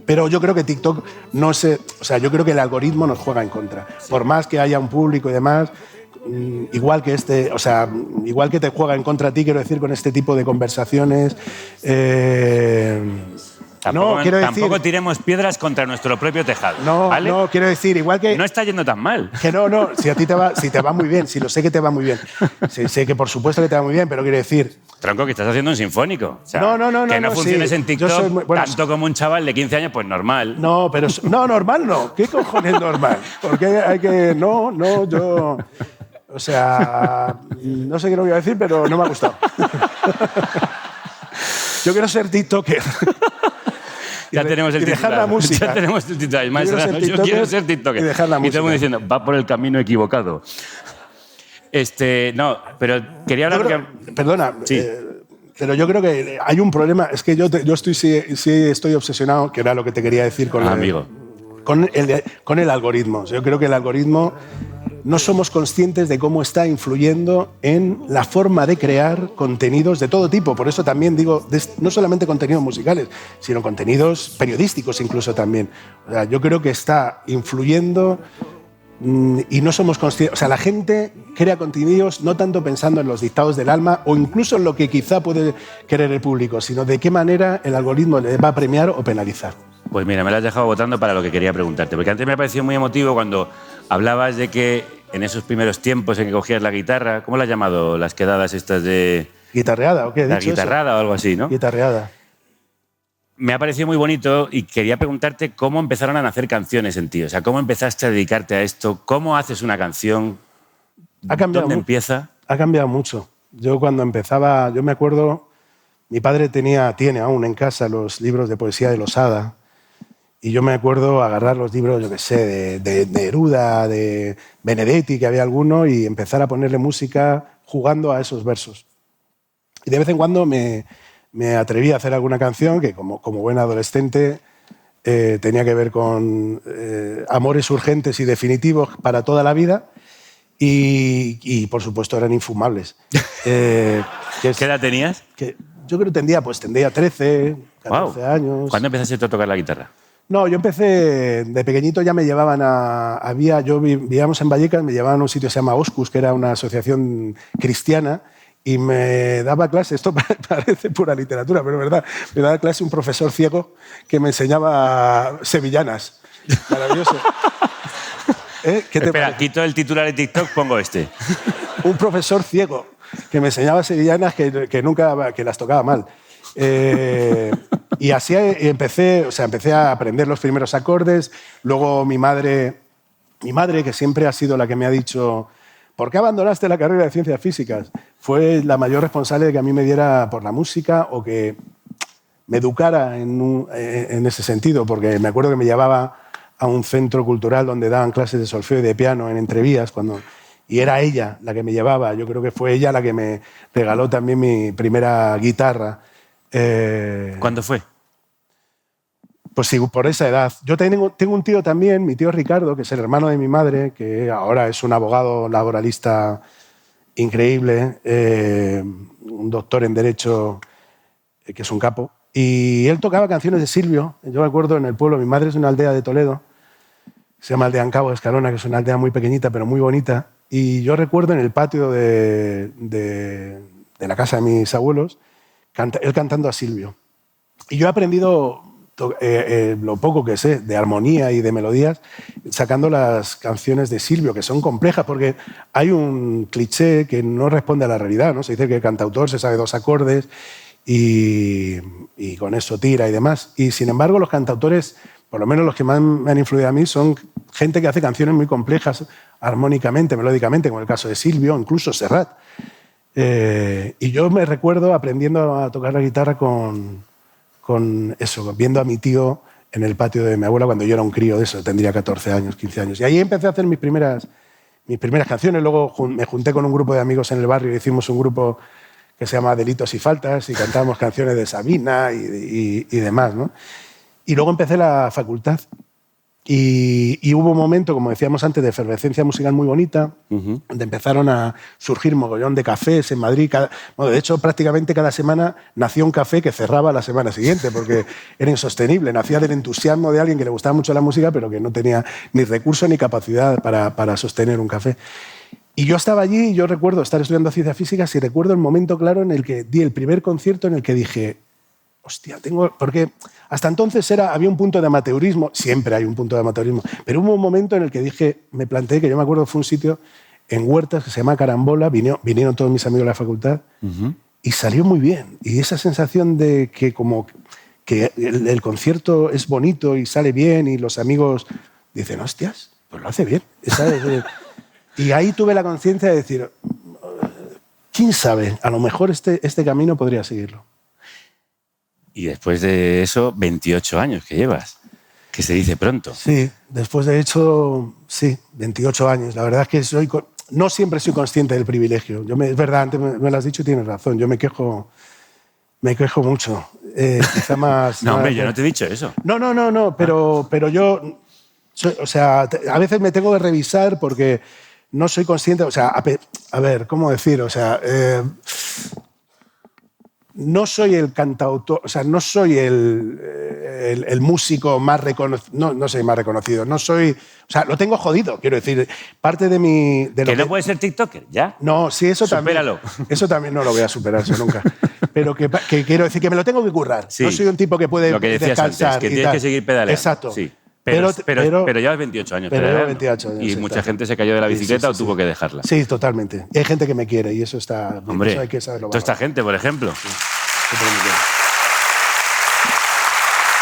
Pero yo creo que TikTok o sea, yo creo que el algoritmo nos juega en contra. Por más que haya un público y demás, igual que igual que te juega en contra a ti, quiero decir, con este tipo de conversaciones. Tampoco tiremos piedras contra nuestro propio tejado. ¿vale? No, quiero decir, igual que... No está yendo tan mal. Que no, si a ti te va muy bien, si lo sé que te va muy bien. Sé que por supuesto que te va muy bien, pero quiero decir... Tronco, que estás haciendo un sinfónico. O sea, no. Que no funciones en TikTok bueno, tanto como un chaval de 15 años, pues normal. No, pero... No, normal no. ¿Qué cojones normal? Porque hay que... yo... O sea, no sé qué lo voy a decir, pero no me ha gustado. Yo quiero ser TikToker. Ya tenemos el dejar la música. Ya tenemos el titular. Yo quiero ser TikToker. Y dejar la música. Y todo el mundo diciendo, va por el camino equivocado. No, pero quería hablar... Perdona, sí. Pero yo creo que hay un problema. Es que yo estoy obsesionado, que era lo que te quería decir con el algoritmo. Yo creo que el algoritmo no somos conscientes de cómo está influyendo en la forma de crear contenidos de todo tipo. Por eso también digo, no solamente contenidos musicales, sino contenidos periodísticos incluso también. O sea, yo creo que está influyendo y no somos conscientes. O sea, la gente crea contenidos no tanto pensando en los dictados del alma o incluso en lo que quizá puede querer el público, sino de qué manera el algoritmo le va a premiar o penalizar. Pues mira, me lo has dejado votando para lo que quería preguntarte, porque antes me ha parecido muy emotivo cuando hablabas de que en esos primeros tiempos en que cogías la guitarra, ¿cómo la has llamado? Las quedadas estas de... ¿Guitarreada o qué? La guitarrada o algo así, ¿no? Guitarreada. Me ha parecido muy bonito y quería preguntarte cómo empezaron a nacer canciones en ti. O sea, ¿cómo empezaste a dedicarte a esto? ¿Cómo haces una canción? ¿Dónde empieza? Ha cambiado mucho. Yo cuando empezaba, yo me acuerdo, mi padre tiene aún en casa los libros de poesía de Losada. Y yo me acuerdo agarrar los libros, yo qué sé, de Neruda, de Benedetti, que había alguno, y empezar a ponerle música jugando a esos versos. Y de vez en cuando me atreví a hacer alguna canción que, como buen adolescente, tenía que ver con amores urgentes y definitivos para toda la vida. Y por supuesto, eran infumables. ¿Qué edad tenías? Yo creo que tendría 13, 14 años. ¿Cuándo empezaste a tocar la guitarra? No, yo empecé de pequeñito, ya me llevaban vivíamos en Vallecas, me llevaban a un sitio que se llama Oscus, que era una asociación cristiana, y me daba clase, esto parece pura literatura, pero es verdad, me daba clase un profesor ciego que me enseñaba sevillanas. Maravilloso. ¿Qué te Espera, parece? quito el titular de TikTok, pongo este. Un profesor ciego que me enseñaba sevillanas que las tocaba mal. Y así empecé a aprender los primeros acordes. Luego mi madre, que siempre ha sido la que me ha dicho ¿por qué abandonaste la carrera de ciencias físicas? Fue la mayor responsable de que a mí me diera por la música o que me educara en ese sentido, porque me acuerdo que me llevaba a un centro cultural donde daban clases de solfeo y de piano en Entrevías, y era ella la que me llevaba. Yo creo que fue ella la que me regaló también mi primera guitarra. ¿Cuándo fue? Pues sí, por esa edad. Yo tengo un tío también, mi tío Ricardo, que es el hermano de mi madre, que ahora es un abogado laboralista increíble, un doctor en Derecho, que es un capo. Y él tocaba canciones de Silvio. Yo me acuerdo en el pueblo, mi madre es de una aldea de Toledo, se llama Aldea Cabo de Escalona, que es una aldea muy pequeñita pero muy bonita. Y yo recuerdo en el patio de la casa de mis abuelos, él cantando a Silvio. Y yo he aprendido lo poco que sé de armonía y de melodías sacando las canciones de Silvio, que son complejas, porque hay un cliché que no responde a la realidad, ¿no? Se dice que el cantautor se sabe 2 acordes y con eso tira y demás. Y sin embargo, los cantautores, por lo menos los que más me han influido a mí, son gente que hace canciones muy complejas armónicamente, melódicamente, como el caso de Silvio, incluso Serrat. Y yo me recuerdo aprendiendo a tocar la guitarra con eso, viendo a mi tío en el patio de mi abuela cuando yo era un crío de eso, tendría 14 años, 15 años. Y ahí empecé a hacer mis primeras canciones. Luego me junté con un grupo de amigos en el barrio y hicimos un grupo que se llama Delitos y Faltas y cantábamos canciones de Sabina y demás, ¿no? Y luego empecé la facultad y hubo un momento, como decíamos antes, de efervescencia musical muy bonita, donde empezaron a surgir mogollón de cafés en Madrid. Bueno, de hecho, prácticamente cada semana nació un café que cerraba la semana siguiente, porque era insostenible. Nacía del entusiasmo de alguien que le gustaba mucho la música, pero que no tenía ni recursos ni capacidad para sostener un café. Y yo estaba allí, y yo recuerdo estar estudiando ciencias físicas y recuerdo el momento claro en el que di el primer concierto en el que dije, hostia, porque hasta entonces había un punto de amateurismo, siempre hay un punto de amateurismo, pero hubo un momento en el que me planteé, que yo me acuerdo fue un sitio en Huertas que se llama Carambola, vinieron todos mis amigos de la facultad y salió muy bien. Y esa sensación de que que el concierto es bonito y sale bien y los amigos dicen, hostias, pues lo hace bien. Y ahí tuve la conciencia de decir, quién sabe, a lo mejor este camino podría seguirlo. Y después de eso, 28 años que llevas, que se dice pronto. Sí, después de hecho, sí, 28 años. La verdad es que no siempre soy consciente del privilegio. Es verdad, antes me lo has dicho y tienes razón. Yo me quejo mucho. Quizá más... No, hombre, yo no te he dicho eso. No, pero yo... O sea, a veces me tengo que revisar porque no soy consciente... O sea, a ver, ¿cómo decir? O sea... no soy el cantautor, o sea, no soy el músico más reconocido, no soy más reconocido, no soy, o sea, lo tengo jodido, quiero decir, parte de mi... ¿Que no puedes ser tiktoker, ya? No, sí, eso también. Supéralo. Eso también no lo voy a superar, eso nunca. Pero que quiero decir que me lo tengo que currar. Sí. No soy un tipo que puede lo que decías descansar antes, que y tienes tal. que seguir pedaleando. Exacto. Sí. Pero llevas 28 años pero pedaleando. 28 años, y sí, mucha claro. gente se cayó de la bicicleta Sí, o tuvo que dejarla. Sí, totalmente. Y hay gente que me quiere y eso está... Hombre, eso hay que saberlo. toda esta gente, por ejemplo. Sí.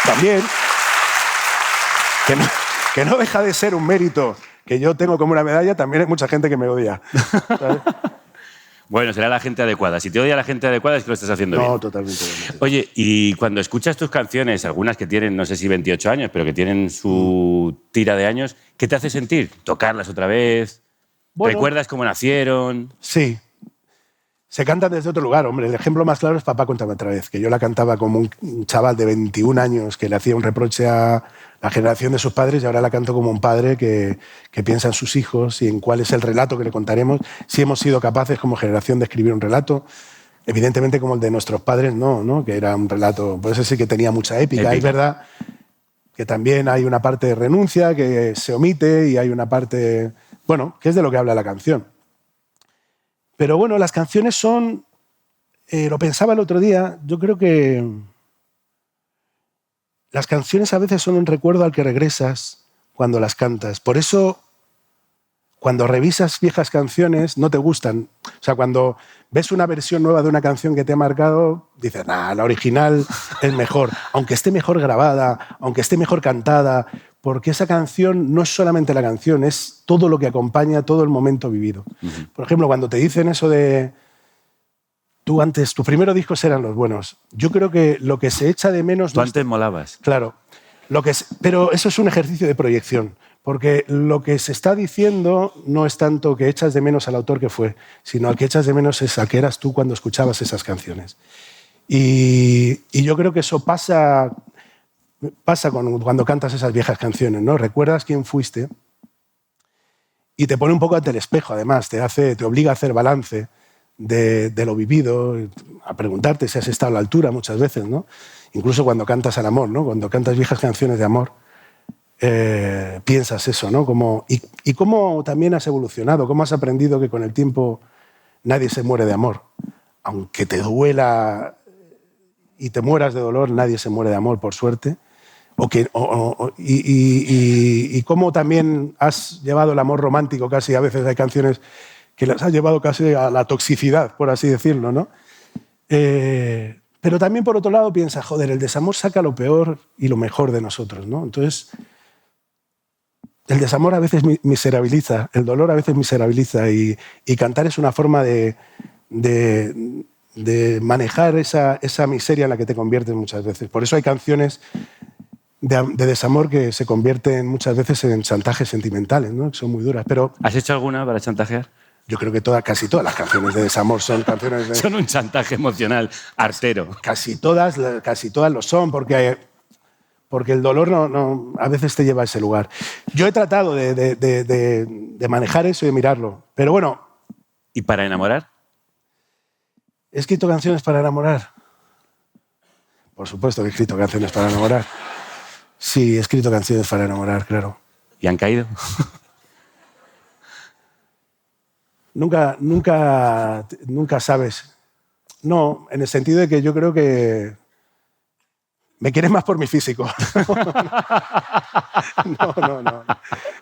También, que no deja de ser un mérito que yo tengo como una medalla, también hay mucha gente que me odia. ¿Sabes? Bueno, será la gente adecuada. Si te odia la gente adecuada es que lo estás haciendo bien. No, totalmente. Oye, y cuando escuchas tus canciones, algunas que tienen, no sé si 28 años, pero que tienen su tira de años, ¿qué te hace sentir? ¿Tocarlas otra vez? Bueno, ¿Recuerdas cómo nacieron? Sí. Se cantan desde otro lugar, hombre. El ejemplo más claro es Papá, cuéntame otra vez, que yo la cantaba como un chaval de 21 años que le hacía un reproche a la generación de sus padres y ahora la canto como un padre que piensa en sus hijos y en cuál es el relato que le contaremos, si hemos sido capaces como generación de escribir un relato. Evidentemente como el de nuestros padres, no, que era un relato, por eso sí que tenía mucha épica. Es verdad que también hay una parte de renuncia que se omite y hay una parte, bueno, que es de lo que habla la canción. Pero bueno, las canciones son, lo pensaba el otro día, yo creo que las canciones a veces son un recuerdo al que regresas cuando las cantas. Por eso, cuando revisas viejas canciones, no te gustan. O sea, cuando ves una versión nueva de una canción que te ha marcado, dices, nah, la original es mejor. Aunque esté mejor grabada, aunque esté mejor cantada, porque esa canción no es solamente la canción, es todo lo que acompaña todo el momento vivido. Por ejemplo, cuando te dicen eso de tus primeros discos eran los buenos, yo creo que lo que se echa de menos... Tú antes molabas. Claro, pero eso es un ejercicio de proyección, porque lo que se está diciendo no es tanto que echas de menos al autor que fue, sino al que echas de menos es a que eras tú cuando escuchabas esas canciones. Y yo creo que eso pasa cuando cantas esas viejas canciones, ¿no? Recuerdas quién fuiste y te pone un poco ante el espejo, además, te obliga a hacer balance de lo vivido, a preguntarte si has estado a la altura muchas veces, ¿no? incluso cuando cantas al amor, ¿no? Cuando cantas viejas canciones de amor, piensas eso, ¿no? Y cómo también has evolucionado, cómo has aprendido que con el tiempo nadie se muere de amor. Aunque te duela y te mueras de dolor, nadie se muere de amor, por suerte. Y cómo también has llevado el amor romántico casi, a veces hay canciones que las has llevado casi a la toxicidad, por así decirlo, ¿no? Pero también, por otro lado, piensas, joder, el desamor saca lo peor y lo mejor de nosotros, ¿no? Entonces, el desamor a veces miserabiliza, el dolor a veces miserabiliza y cantar es una forma de manejar esa miseria en la que te conviertes muchas veces. Por eso hay canciones de desamor que se convierten muchas veces en chantajes sentimentales, ¿no? Que son muy duras. Pero ¿has hecho alguna para chantajear? Yo creo que casi todas las canciones de desamor son canciones de... Son un chantaje emocional artero. Casi todas lo son, porque el dolor a veces te lleva a ese lugar. Yo he tratado de manejar eso y de mirarlo. Pero bueno... ¿Y para enamorar? ¿He escrito canciones para enamorar? Por supuesto que he escrito canciones para enamorar. Sí, he escrito canciones para enamorar, claro. ¿Y han caído? Nunca sabes. No, en el sentido de que yo creo que me quieres más por mi físico.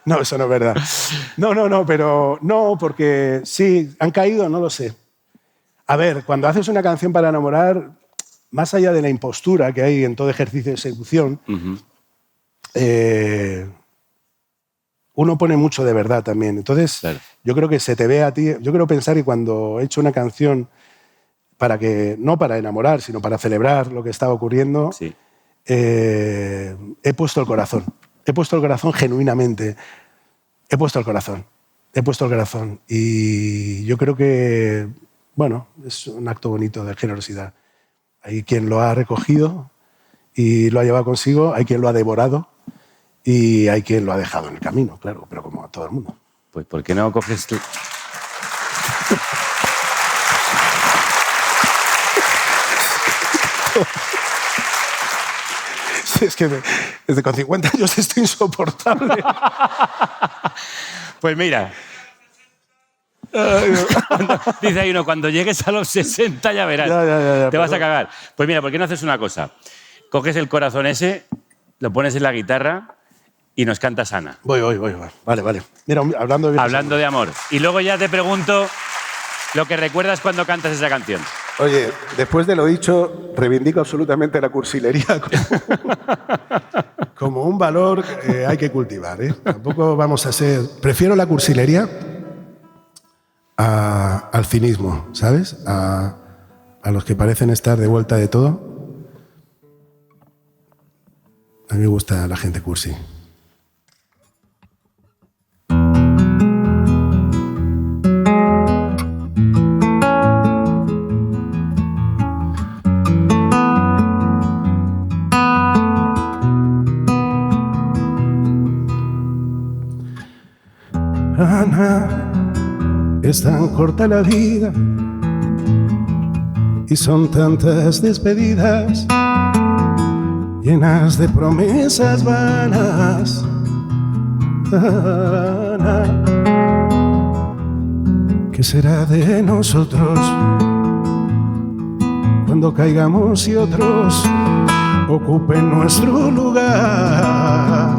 No, eso no es verdad. Pero no, porque sí, han caído, no lo sé. A ver, cuando haces una canción para enamorar, más allá de la impostura que hay en todo ejercicio de seducción, uno pone mucho de verdad también. Entonces, claro, yo creo que se te ve a ti. Yo quiero pensar que cuando he hecho una canción no para enamorar, sino para celebrar lo que estaba ocurriendo, sí, he puesto el corazón. He puesto el corazón genuinamente. He puesto el corazón. Y yo creo que, bueno, es un acto bonito de generosidad. Hay quien lo ha recogido y lo ha llevado consigo, hay quien lo ha devorado y hay quien lo ha dejado en el camino, claro, pero como a todo el mundo. Pues ¿por qué no coges tú? Sí, es que desde con 50 años estoy insoportable. Pues mira... Dice ahí uno, cuando llegues a los 60 ya verás. Ya, te vas a cagar. Pues mira, ¿por qué no haces una cosa? Coges el corazón ese, lo pones en la guitarra y nos cantas Ana. Voy. Vale. Mira, hablando de amor. Y luego ya te pregunto lo que recuerdas cuando cantas esa canción. Oye, después de lo dicho, reivindico absolutamente la cursilería como un valor que hay que cultivar, ¿eh? Tampoco vamos a ser... Prefiero la cursilería al cinismo, ¿sabes? A los que parecen estar de vuelta de todo. A mí me gusta la gente cursi. Ana, es tan corta la vida y son tantas despedidas llenas de promesas vanas. Ana, ¿qué será de nosotros cuando caigamos y otros ocupen nuestro lugar?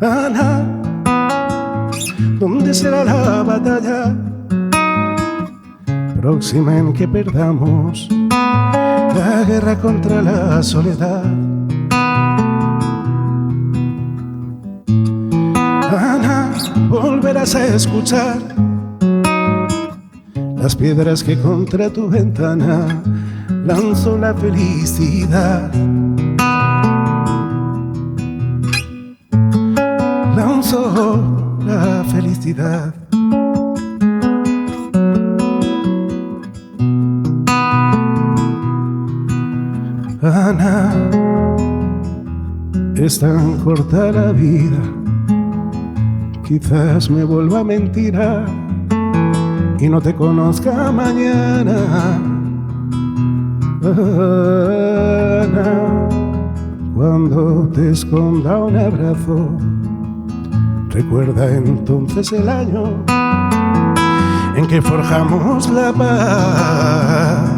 Ana, ¿dónde será la batalla próxima en que perdamos la guerra contra la soledad? Ana, volverás a escuchar las piedras que contra tu ventana lanzó la felicidad. Lanzó la felicidad. Ana, es tan corta la vida, quizás me vuelva mentira y no te conozca mañana. Ana, cuando te esconda un abrazo, recuerda entonces el año en que forjamos la paz.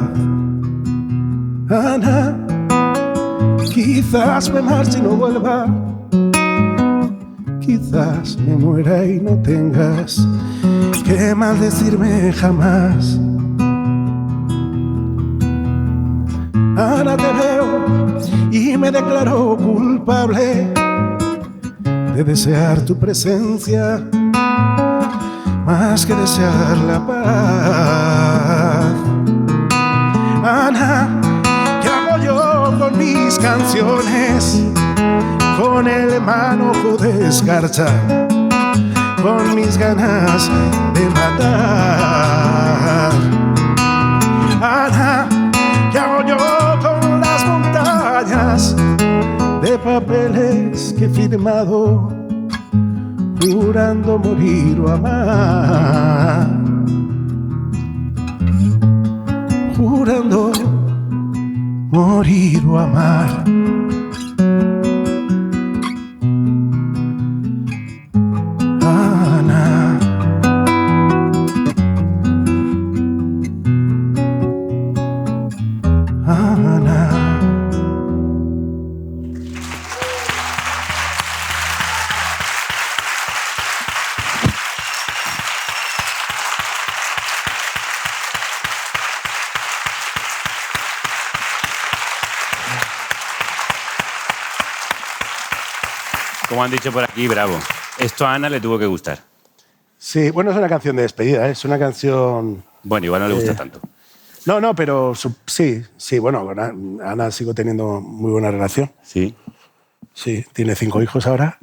Ana, quizás me marche y no vuelva, quizás me muera y no tengas que maldecirme jamás. Ana, te veo y me declaro culpable de desear tu presencia más que desear la paz. Ana, ¿qué hago yo con mis canciones? Con el manojo de escarcha, con mis ganas de matar. Ana, ¿qué hago yo con las montañas de papeles que he firmado, jurando morir o amar? Jurando morir o amar. Ana, Ana. Como han dicho por aquí, bravo. Esto a Ana le tuvo que gustar. Sí, bueno, es una canción de despedida, ¿eh? Es una canción... Bueno, igual no le gusta tanto. No, pero sí, bueno, con Ana sigo teniendo muy buena relación. Sí. Sí, tiene 5 hijos ahora.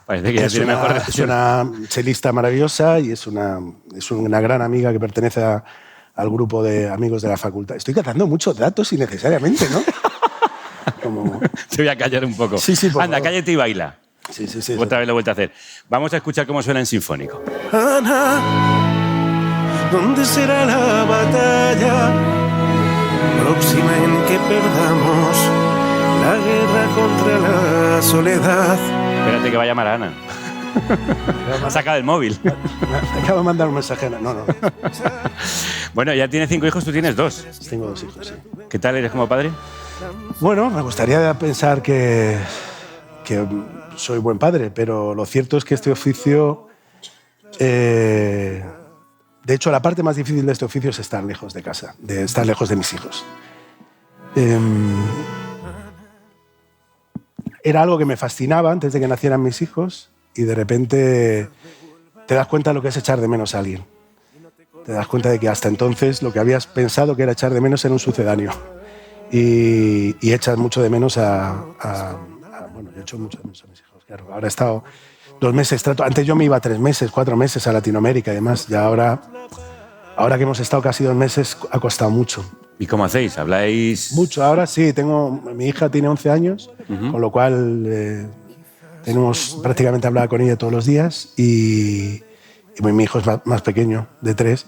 Parece que ya tiene mejor Es relación. una chelista maravillosa y es una gran amiga que pertenece al grupo de amigos de la facultad. Estoy cantando muchos datos innecesariamente, ¿no? Como... Te voy a callar un poco. Sí, por Anda, favor. cállate y baila. Sí. Otra vez lo he vuelto a hacer. Vamos a escuchar cómo suena en sinfónico. Ana, ¿dónde será la batalla próxima en que perdamos la guerra contra la soledad? Espérate que va a llamar a Ana. Ha sacado el móvil. Me acabo de mandar un mensaje. No. Bueno, ya tienes 5 hijos, tú tienes 2. Tengo 2 hijos, sí. ¿Qué tal eres como padre? Bueno, me gustaría pensar que soy buen padre, pero lo cierto es que este oficio... de hecho, la parte más difícil de este oficio es estar lejos de casa, de estar lejos de mis hijos. Era algo que me fascinaba antes de que nacieran mis hijos y de repente te das cuenta de lo que es echar de menos a alguien. Te das cuenta de que hasta entonces lo que habías pensado que era echar de menos era un sucedáneo. Y echas mucho de menos bueno, yo echo mucho de menos a mis hijos, claro. Ahora he estado 2 meses, antes yo me iba 3 meses, 4 meses a Latinoamérica y demás, ya ahora que hemos estado casi 2 meses ha costado mucho. ¿Y cómo hacéis? ¿Habláis? Mucho, ahora sí, mi hija tiene 11 años, con lo cual tenemos prácticamente hablado con ella todos los días y mi hijo es más pequeño, de 3,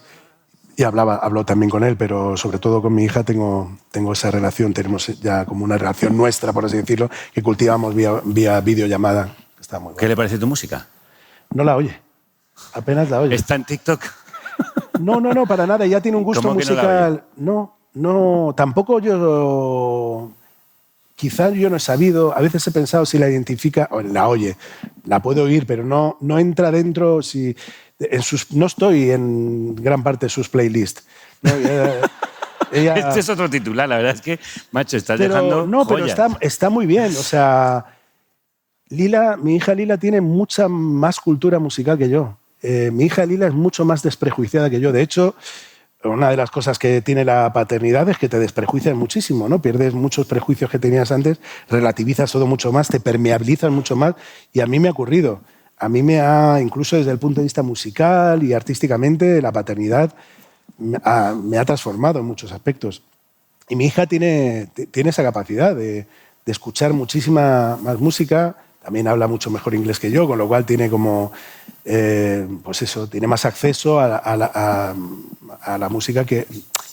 y hablo también con él, pero sobre todo con mi hija tengo esa relación, tenemos ya como una relación nuestra, por así decirlo, que cultivamos vía videollamada. Está muy ¿Qué le parece tu música? No la oye, apenas la oye. ¿Está en TikTok? No, para nada, ya tiene un gusto ¿Cómo que no la musical. No, tampoco yo... Quizás yo no he sabido, a veces he pensado si la identifica, o la oye, la puedo oír, pero no entra dentro, no estoy en gran parte de sus playlists. No, ella, Este es otro titular, la verdad es que, macho, estás pero, dejando no, joyas. pero está muy bien, o sea, mi hija Lila tiene mucha más cultura musical que yo. Mi hija Lila es mucho más desprejuiciada que yo, de hecho... Una de las cosas que tiene la paternidad es que te desprejuicias muchísimo, ¿no? Pierdes muchos prejuicios que tenías antes, relativizas todo mucho más, te permeabilizas mucho más. Y a mí me ha ocurrido. A mí incluso desde el punto de vista musical y artísticamente, la paternidad me ha transformado en muchos aspectos. Y mi hija tiene esa capacidad de escuchar muchísima más música. También habla mucho mejor inglés que yo, con lo cual tiene como, pues eso, tiene más acceso a la música que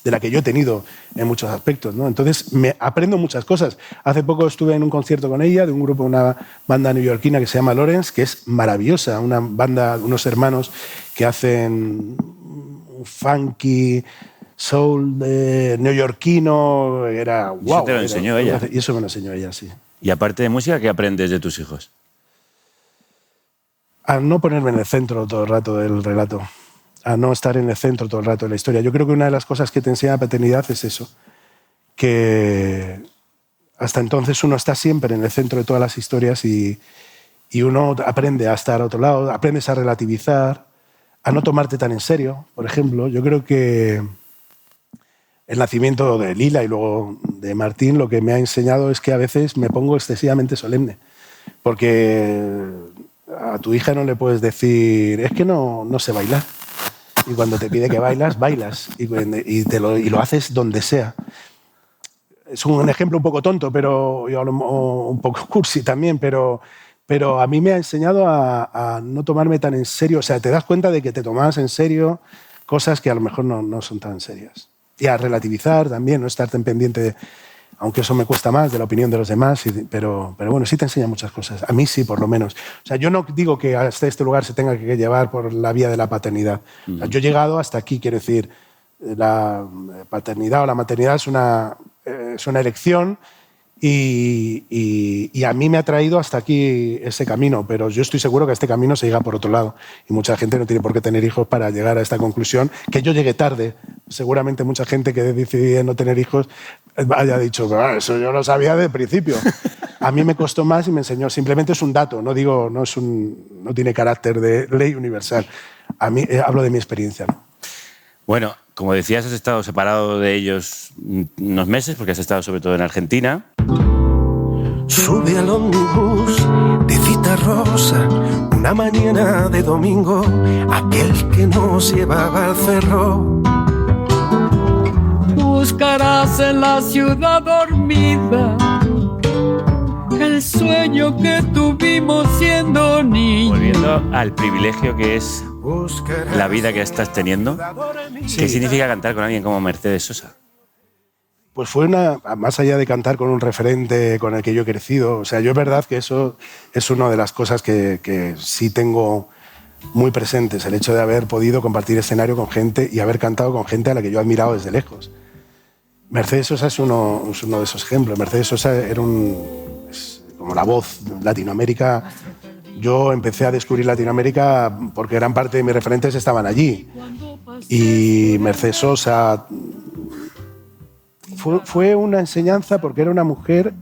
de la que yo he tenido en muchos aspectos, ¿no? Entonces, aprendo muchas cosas. Hace poco estuve en un concierto con ella, de un grupo, una banda neoyorquina que se llama Lawrence, que es maravillosa, una banda, unos hermanos que hacen un funky soul neoyorquino, era wow. Eso te lo enseñó ella. Y eso me lo enseñó ella, sí. Y aparte de música, ¿qué aprendes de tus hijos? A no ponerme en el centro todo el rato del relato, a no estar en el centro todo el rato de la historia. Yo creo que una de las cosas que te enseña la paternidad es eso, que hasta entonces uno está siempre en el centro de todas las historias y uno aprende a estar a otro lado, aprendes a relativizar, a no tomarte tan en serio. Por ejemplo, yo creo que el nacimiento de Lila y luego de Martín lo que me ha enseñado es que a veces me pongo excesivamente solemne, porque a tu hija no le puedes decir, es que no sé bailar. Y cuando te pide que bailas, bailas. Y lo haces donde sea. Es un ejemplo un poco tonto, pero un poco cursi también, pero a mí me ha enseñado a no tomarme tan en serio. O sea, te das cuenta de que te tomas en serio cosas que a lo mejor no son tan serias. Y a relativizar también, no estar tan pendiente aunque eso me cuesta más, de la opinión de los demás, pero bueno, sí te enseña muchas cosas. A mí sí, por lo menos. O sea, yo no digo que hasta este lugar se tenga que llevar por la vía de la paternidad. O sea, yo he llegado hasta aquí, quiero decir, la paternidad o la maternidad es una elección y a mí me ha traído hasta aquí ese camino, pero yo estoy seguro que este camino se llega por otro lado y mucha gente no tiene por qué tener hijos para llegar a esta conclusión, que yo llegué tarde. Seguramente mucha gente que decide no tener hijos haya dicho, eso yo lo sabía desde el principio. A mí me costó más y me enseñó. Simplemente es un dato, no digo, no tiene carácter de ley universal. A mí hablo de mi experiencia, ¿no? Bueno, como decías, has estado separado de ellos unos meses, porque has estado sobre todo en Argentina. Sube al ómnibus de cita rosa, una mañana de domingo, aquel que nos llevaba al cerro. Buscarás en la ciudad dormida el sueño que tuvimos siendo niños. Volviendo al privilegio que es la vida que estás teniendo, ¿qué significa cantar con alguien como Mercedes Sosa? Pues fue más allá de cantar con un referente con el que yo he crecido. O sea, yo es verdad que eso es una de las cosas que sí tengo muy presentes, el hecho de haber podido compartir escenario con gente y haber cantado con gente a la que yo he admirado desde lejos. Mercedes Sosa es uno de esos ejemplos. Mercedes Sosa era como la voz de Latinoamérica. Yo empecé a descubrir Latinoamérica porque gran parte de mis referentes estaban allí. Y Mercedes Sosa fue una enseñanza porque era una mujer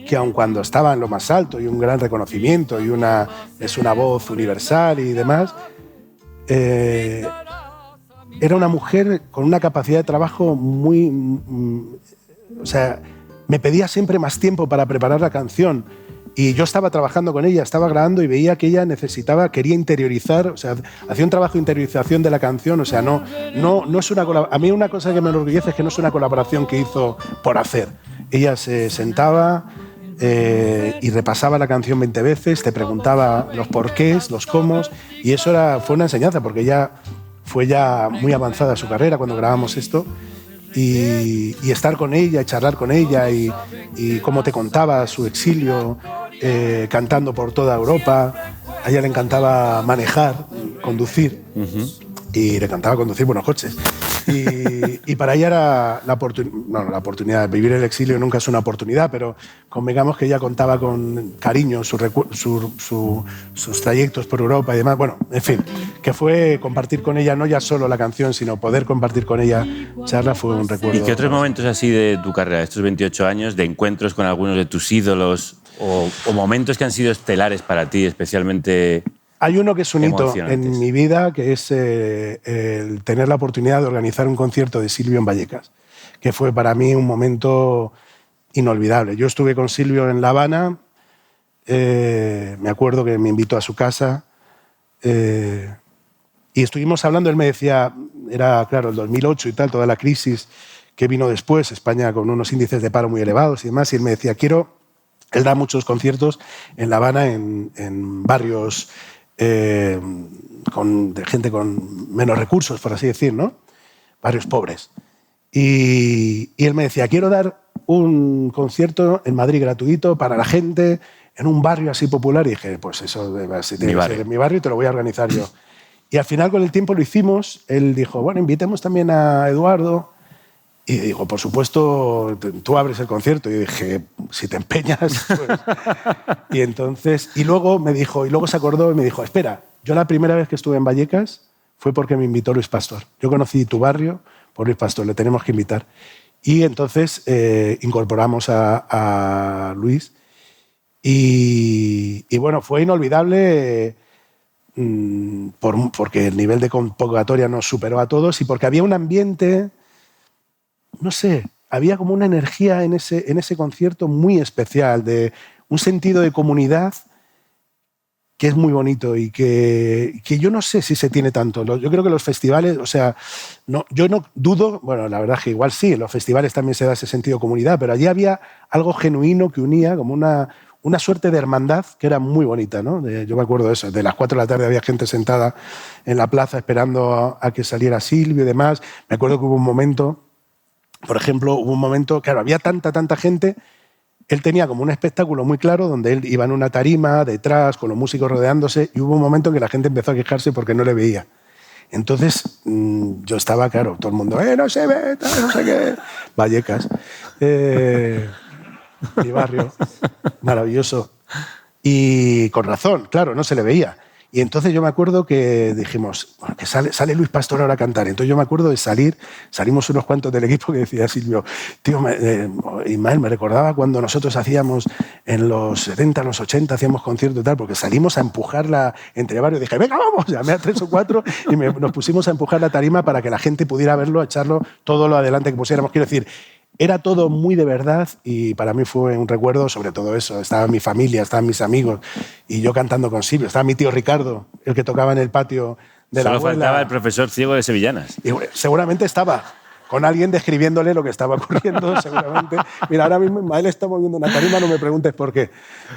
que aun cuando estaba en lo más alto y un gran reconocimiento y es una voz universal y demás, era una mujer con una capacidad de trabajo o sea, me pedía siempre más tiempo para preparar la canción y yo estaba trabajando con ella, estaba grabando y veía que ella quería interiorizar, o sea, hacía un trabajo de interiorización de la canción, o sea, no es una colaboración. A mí una cosa que me enorgullece es que no es una colaboración que hizo por hacer. Ella se sentaba y repasaba la canción 20 veces, te preguntaba los porqués, los cómo, y eso fue una enseñanza, porque ella fue ya muy avanzada su carrera cuando grabamos esto, y estar con ella, y charlar con ella, y cómo te contaba su exilio, cantando por toda Europa. A ella le encantaba manejar, conducir, y le encantaba conducir buenos coches. Y para ella era la oportunidad. Vivir el exilio nunca es una oportunidad, pero convengamos que ella contaba con cariño sus trayectos por Europa y demás. Bueno, en fin, que fue compartir con ella no ya solo la canción, sino poder compartir con ella charla, fue un recuerdo. ¿Y qué otros momentos así de tu carrera, estos 28 años, de encuentros con algunos de tus ídolos o momentos que han sido estelares para ti, especialmente? Hay uno que es un hito en mi vida, que es el tener la oportunidad de organizar un concierto de Silvio en Vallecas, que fue para mí un momento inolvidable. Yo estuve con Silvio en La Habana, me acuerdo que me invitó a su casa y estuvimos hablando, él me decía, era claro el 2008 y tal, toda la crisis que vino después, España con unos índices de paro muy elevados y demás, y él me decía, él da muchos conciertos en La Habana, en barrios de gente con menos recursos, por así decir, ¿no? Barrios pobres. Y él me decía, quiero dar un concierto en Madrid gratuito para la gente en un barrio así popular. Y dije, pues eso si tiene que ser en mi barrio y te lo voy a organizar yo. Y al final con el tiempo lo hicimos. Él dijo, bueno, invitemos también a Eduardo. Y dijo, por supuesto, tú abres el concierto. Y yo dije, si te empeñas, pues... y luego me dijo, y luego se acordó y me dijo, espera, yo la primera vez que estuve en Vallecas fue porque me invitó Luis Pastor. Yo conocí tu barrio por Luis Pastor, le tenemos que invitar. Y entonces incorporamos a Luis. Y bueno, fue inolvidable porque el nivel de convocatoria nos superó a todos y porque había un ambiente, no sé, había como una energía en ese concierto muy especial, de un sentido de comunidad que es muy bonito y que yo no sé si se tiene tanto. Yo creo que los festivales, o sea, yo no dudo, bueno, la verdad es que igual sí, en los festivales también se da ese sentido de comunidad, pero allí había algo genuino que unía, como una suerte de hermandad que era muy bonita, ¿no? Yo me acuerdo de eso, de las 4 de la tarde había gente sentada en la plaza esperando a que saliera Silvio y demás. Me acuerdo que hubo un momento, por ejemplo, claro, había tanta gente. Él tenía como un espectáculo muy claro donde él iba en una tarima detrás con los músicos rodeándose y hubo un momento en que la gente empezó a quejarse porque no le veía. Entonces yo estaba, claro, todo el mundo, no se ve, no sé qué. Vallecas. Mi barrio. Maravilloso. Y con razón, claro, no se le veía. Y entonces yo me acuerdo que dijimos, bueno, que sale Luis Pastor ahora a cantar. Entonces yo me acuerdo de salimos unos cuantos del equipo que decía Silvio, tío, Ismael, me recordaba cuando nosotros hacíamos en los 70, los 80, hacíamos conciertos y tal, porque salimos a empujarla entre varios. Dije, venga, vamos, llamé a 3 o 4 y nos pusimos a empujar la tarima para que la gente pudiera verlo, echarlo todo lo adelante que pusiéramos. Quiero decir, era todo muy de verdad y para mí fue un recuerdo sobre todo eso. Estaba mi familia, estaban mis amigos y yo cantando con Silvio. Estaba mi tío Ricardo, el que tocaba en el patio de la abuela. Solo faltaba el profesor ciego de Sevillanas. Y seguramente estaba con alguien describiéndole lo que estaba ocurriendo, seguramente. Mira, ahora mismo Ismael está moviendo una tarima, no me preguntes por qué.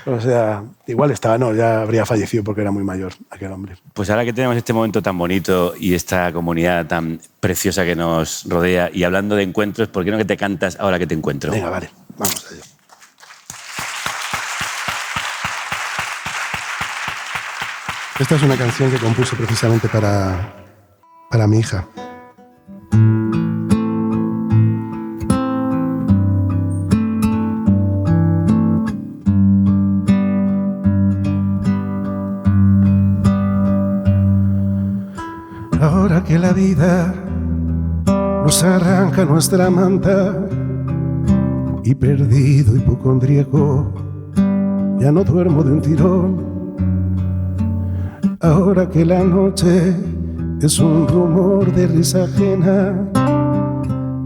O sea, igual estaba, no, ya habría fallecido porque era muy mayor aquel hombre. Pues ahora que tenemos este momento tan bonito y esta comunidad tan preciosa que nos rodea, y hablando de encuentros, ¿por qué no que te cantas Ahora que te encuentro? Venga, vale, vamos allá. Esta es una canción que compuse precisamente para mi hija. Ahora que la vida nos arranca nuestra manta y perdido hipocondríaco ya no duermo de un tirón. Ahora que la noche es un rumor de risa ajena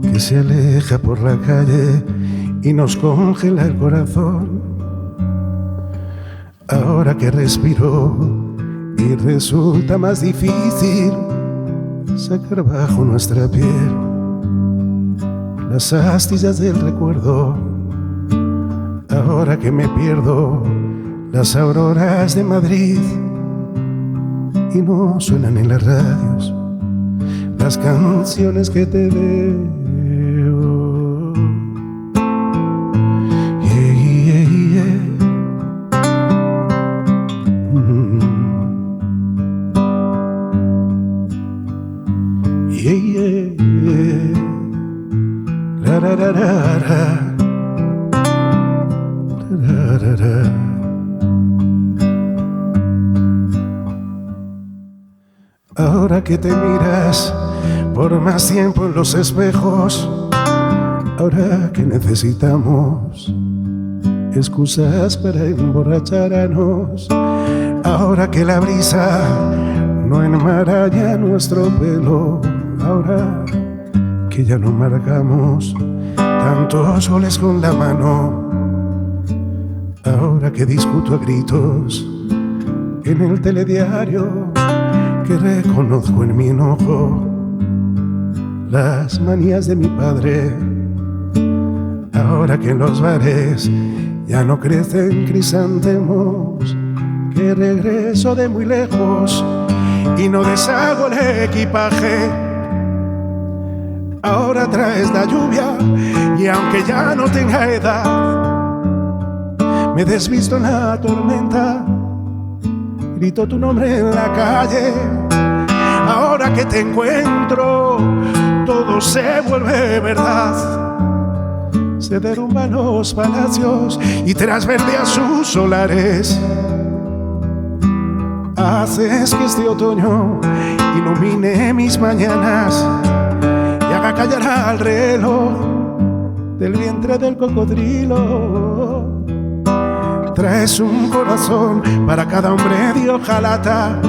que se aleja por la calle y nos congela el corazón. Ahora que respiro y resulta más difícil sacar bajo nuestra piel las astillas del recuerdo. Ahora que me pierdo las auroras de Madrid y no suenan en las radios las canciones que te veo. Yeah, yeah, yeah. Yeah, yeah, yeah. La, la, la, la, la. La, la, la, la. Ahora que te miras por más tiempo en los espejos, ahora que necesitamos excusas para emborracharnos, ahora que la brisa no enmaraña nuestro pelo, ahora que ya no marcamos tantos soles con la mano, ahora que discuto a gritos en el telediario, que reconozco en mi enojo las manías de mi padre, ahora que en los bares ya no crecen crisantemos, que regreso de muy lejos y no deshago el equipaje, ahora traes la lluvia y aunque ya no tenga edad, me desvisto en la tormenta, grito tu nombre en la calle. Ahora que te encuentro, todo se vuelve verdad. Se derrumban los palacios y trasverdea sus solares. Haces que este otoño ilumine mis mañanas y haga callar al reloj del vientre del cocodrilo. Traes un corazón para cada hombre de hojalata.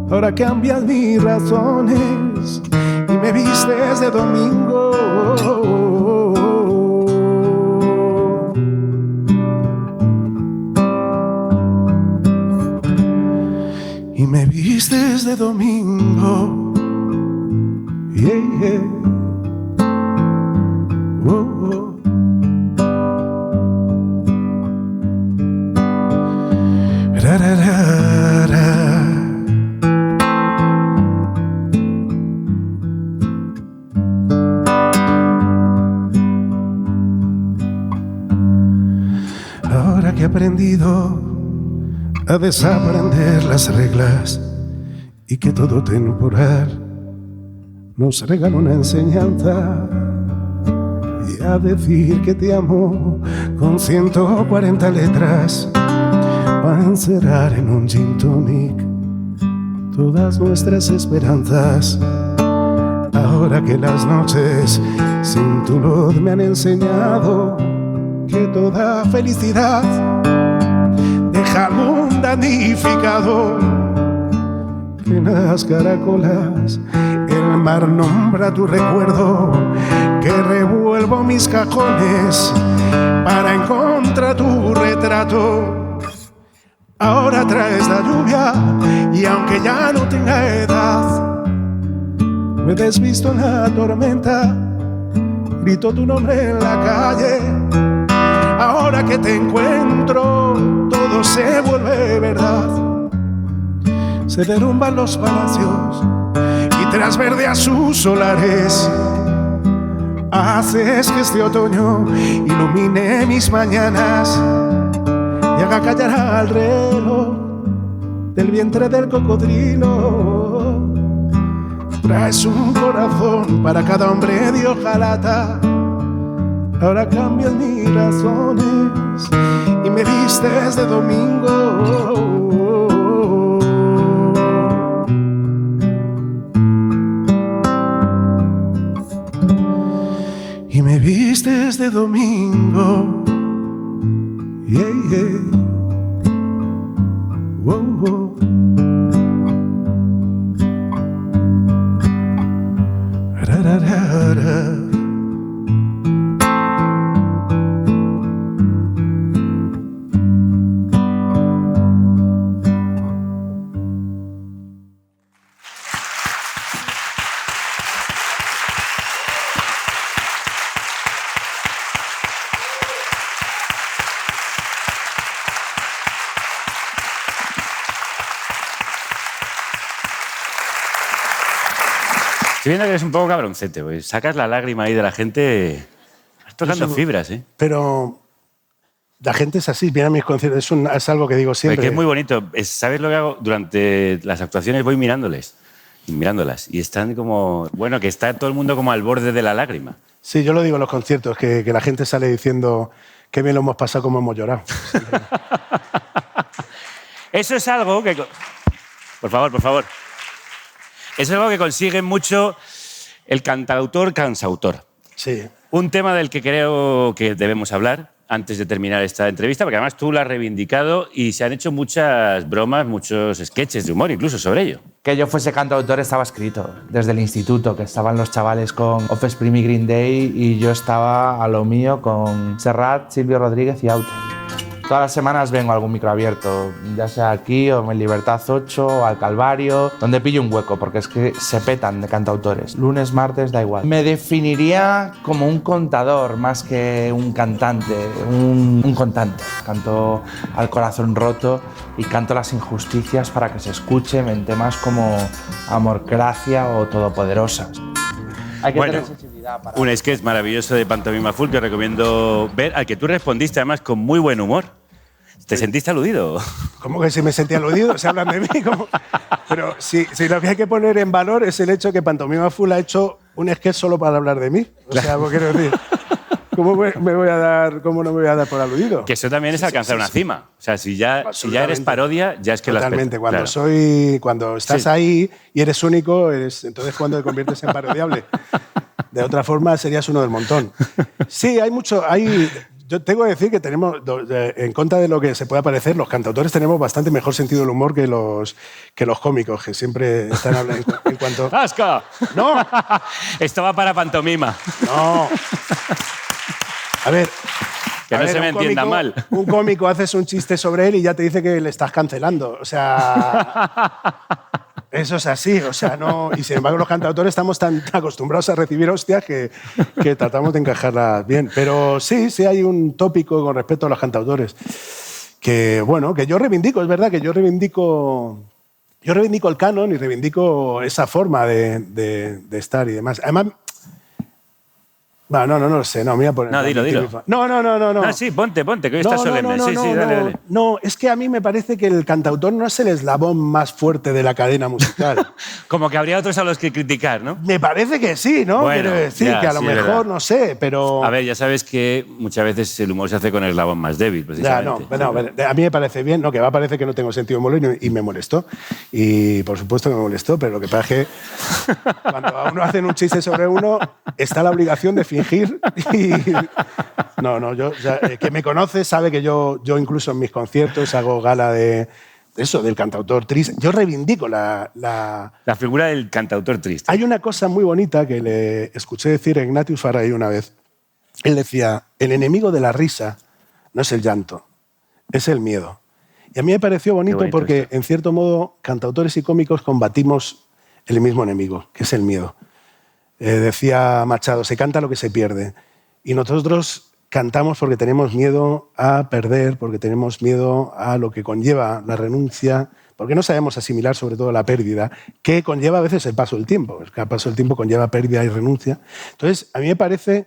Ahora cambias mis razones y me vistes de domingo. Y me vistes de domingo. Yeah, yeah. Oh, oh. Ra, ra, ra, ra. Ahora que he aprendido a desaprender las reglas y que todo temporal nos regala una enseñanza, y a decir que te amo con 140 letras, va a encerrar en un gin tonic todas nuestras esperanzas. Ahora que las noches sin tu luz me han enseñado que toda felicidad deja algún damnificado, que en las caracolas el mar nombra tu recuerdo, que revuelvo mis cajones para encontrar tu retrato. Ahora traes la lluvia y aunque ya no tenga edad, me desvisto en la tormenta, grito tu nombre en la calle. Ahora que te encuentro, todo se vuelve verdad. Se derrumban los palacios y trasverdea sus solares. Haces que este otoño ilumine mis mañanas y haga callar al reloj del vientre del cocodrilo. Traes un corazón para cada hombre de hojalata. Ahora cambian mis razones y me vistes de domingo. Y me vistes de domingo. Yeah, yeah. Whoa, whoa. Ra, ra, ra, ra. Estoy viendo que eres un poco cabroncete, pues sacas la lágrima ahí de la gente. Estás tocando fibras, ¿eh? Pero la gente es así, viene a mis conciertos, es algo que digo siempre. Porque es muy bonito. ¿Sabes lo que hago? Durante las actuaciones voy mirándolas y están como... Bueno, que está todo el mundo como al borde de la lágrima. Sí, yo lo digo en los conciertos, que la gente sale diciendo qué bien lo hemos pasado, como hemos llorado. Eso es algo que... Por favor, por favor. Eso es algo que consigue mucho el cantautor-cansautor. Sí. Un tema del que creo que debemos hablar antes de terminar esta entrevista, porque además tú lo has reivindicado y se han hecho muchas bromas, muchos sketches de humor incluso sobre ello. Que yo fuese cantautor estaba escrito desde el instituto, que estaban los chavales con Offspring y Green Day y yo estaba a lo mío con Serrat, Silvio Rodríguez y Aute. Todas las semanas vengo a algún micro abierto, ya sea aquí o en Libertad 8 o al Calvario, donde pillo un hueco, porque es que se petan de cantautores. Lunes, martes, da igual. Me definiría como un contador más que un cantante, un contante. Canto al corazón roto y canto las injusticias para que se escuchen en temas como Amorcracia o Todopoderosas. Hay que Bueno, tener sensibilidad para... un sketch maravilloso de Pantomima Full que recomiendo ver, al que tú respondiste además con muy buen humor. ¿Te sentiste aludido? ¿Cómo que si me sentía aludido? Se hablan de mí. ¿Cómo? Pero si lo que hay que poner en valor es el hecho de que Pantomima Full ha hecho un sketch solo para hablar de mí. O sea, quiero decir, ¿cómo no me voy a dar por aludido? Que eso también es alcanzar una cima. O sea, si ya eres parodia, ya es que Totalmente. lo has Cuando estás ahí y eres único, entonces cuando te conviertes en parodiable. De otra forma, serías uno del montón. Sí, yo tengo que decir que tenemos, en contra de lo que se pueda parecer, los cantautores tenemos bastante mejor sentido del humor que los cómicos, que siempre están hablando en cuanto... ¡Asca! ¡No! Esto va para pantomima. No. A ver... Que no se me entienda mal. Un cómico, haces un chiste sobre él y ya te dice que le estás cancelando. O sea... Eso es así, o sea, no... Y sin embargo los cantautores estamos tan acostumbrados a recibir hostias que tratamos de encajarlas bien. Pero sí hay un tópico con respecto a los cantautores que, bueno, que yo reivindico, es verdad que yo reivindico el canon y reivindico esa forma de estar y demás. Además... No lo sé, no, me voy a poner... No, dilo. No. Ah, sí, ponte, que hoy está solemne. Sí, dale. No, es que a mí me parece que el cantautor no es el eslabón más fuerte de la cadena musical. Como que habría otros a los que criticar, ¿no? Me parece que sí, ¿no? Bueno, quiero decir, ya, que a lo sí, mejor, no sé, pero... A ver, ya sabes que muchas veces el humor se hace con el eslabón más débil, Ya, precisamente. no, a mí me parece bien, no, que va a parecer que no tengo sentido de humor y me molestó. Y por supuesto que me molestó, pero lo que pasa es que cuando a uno hacen un chiste sobre uno, está la obligación de fingir y... que me conoce sabe que yo incluso en mis conciertos hago gala de eso, del cantautor triste. Yo reivindico la figura del cantautor triste. Hay una cosa muy bonita que le escuché decir a Ignatius Farray una vez. Él decía, el enemigo de la risa no es el llanto, es el miedo. Y a mí me pareció bonito porque, esto. en cierto modo, cantautores y cómicos combatimos el mismo enemigo, que es el miedo. Decía Machado, se canta lo que se pierde. Y nosotros cantamos porque tenemos miedo a perder, porque tenemos miedo a lo que conlleva la renuncia, porque no sabemos asimilar sobre todo la pérdida, que conlleva a veces el paso del tiempo. El paso del tiempo conlleva pérdida y renuncia. Entonces, a mí me parece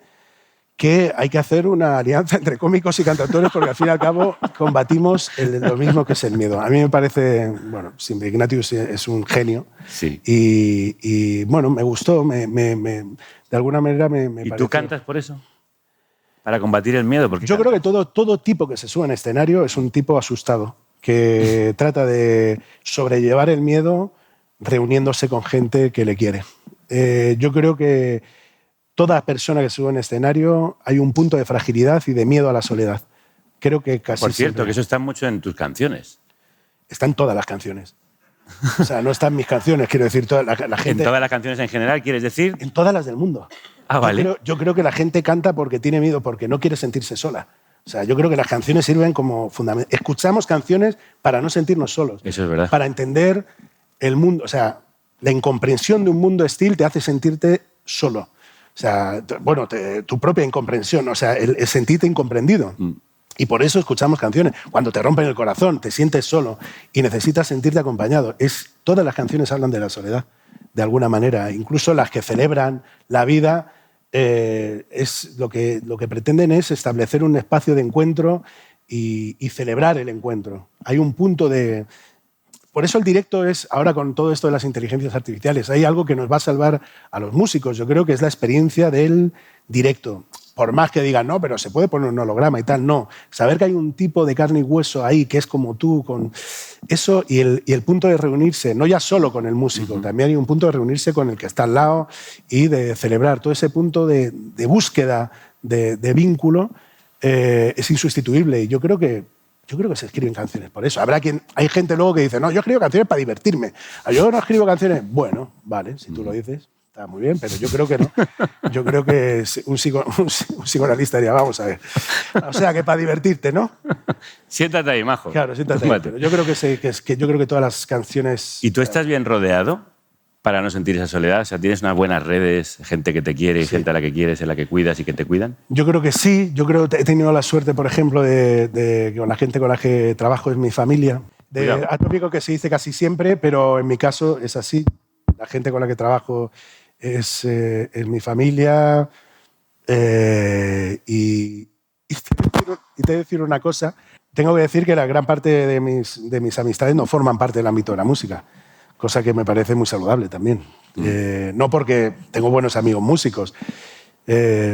que hay que hacer una alianza entre cómicos y cantautores porque al fin y al cabo combatimos lo mismo que es el miedo. A mí me parece, bueno, siempre Ignatius es un genio. Sí. Y bueno, me gustó, de alguna manera me ¿Y pareció. tú cantas por eso? Para combatir el miedo. Yo creo que todo tipo que se sube en escenario es un tipo asustado, que trata de sobrellevar el miedo reuniéndose con gente que le quiere. Yo creo que toda persona que sube en escenario hay un punto de fragilidad y de miedo a la soledad. Creo que casi Por cierto, siempre. que eso está mucho en tus canciones. Está en todas las canciones. O sea, no está en mis canciones, quiero decir, toda la gente... En todas las canciones en general, ¿quieres decir? En todas las del mundo. Ah, vale. Yo creo que la gente canta porque tiene miedo, porque no quiere sentirse sola. O sea, yo creo que las canciones sirven como fundamento. Escuchamos canciones para no sentirnos solos. Eso es verdad. Para entender el mundo. O sea, la incomprensión de un mundo hostil te hace sentirte solo. O sea, tu propia incomprensión. O sea, el sentirte incomprendido. Y por eso escuchamos canciones. Cuando te rompen el corazón, te sientes solo y necesitas sentirte acompañado. Todas las canciones hablan de la soledad, de alguna manera. Incluso las que celebran la vida, lo que pretenden es establecer un espacio de encuentro y celebrar el encuentro. Hay un punto de... Por eso el directo es, ahora con todo esto de las inteligencias artificiales, hay algo que nos va a salvar a los músicos. Yo creo que es la experiencia del directo. Por más que digan, no, pero se puede poner un holograma y tal, no. Saber que hay un tipo de carne y hueso ahí que es como tú, con eso y el punto de reunirse, no ya solo con el músico, también hay un punto de reunirse con el que está al lado y de celebrar. Todo ese punto de búsqueda, de vínculo, es insustituible. Y yo creo que se escriben canciones por eso. Hay gente luego que dice, no, yo escribo canciones para divertirme. Yo no escribo canciones. Bueno, vale, si tú lo dices. Está muy bien, pero yo creo que no. Yo creo que un psicoanalista diría, vamos a ver. O sea, que para divertirte, ¿no? Siéntate ahí, majo. Claro, siéntate ahí. Pero yo creo que todas las canciones... ¿Y tú estás bien rodeado para no sentir esa soledad? O sea, ¿tienes unas buenas redes, gente que te quiere y gente a la que quieres, en la que cuidas y que te cuidan? Yo creo que sí. Yo creo que he tenido la suerte, por ejemplo, de que con la gente con la que trabajo es mi familia. Atópico que se dice casi siempre, pero en mi caso es así. La gente con la que trabajo es mi familia. Y te voy a decir una cosa. Tengo que decir que la gran parte de mis amistades no forman parte del ámbito de la música, cosa que me parece muy saludable también. No porque tengo buenos amigos músicos.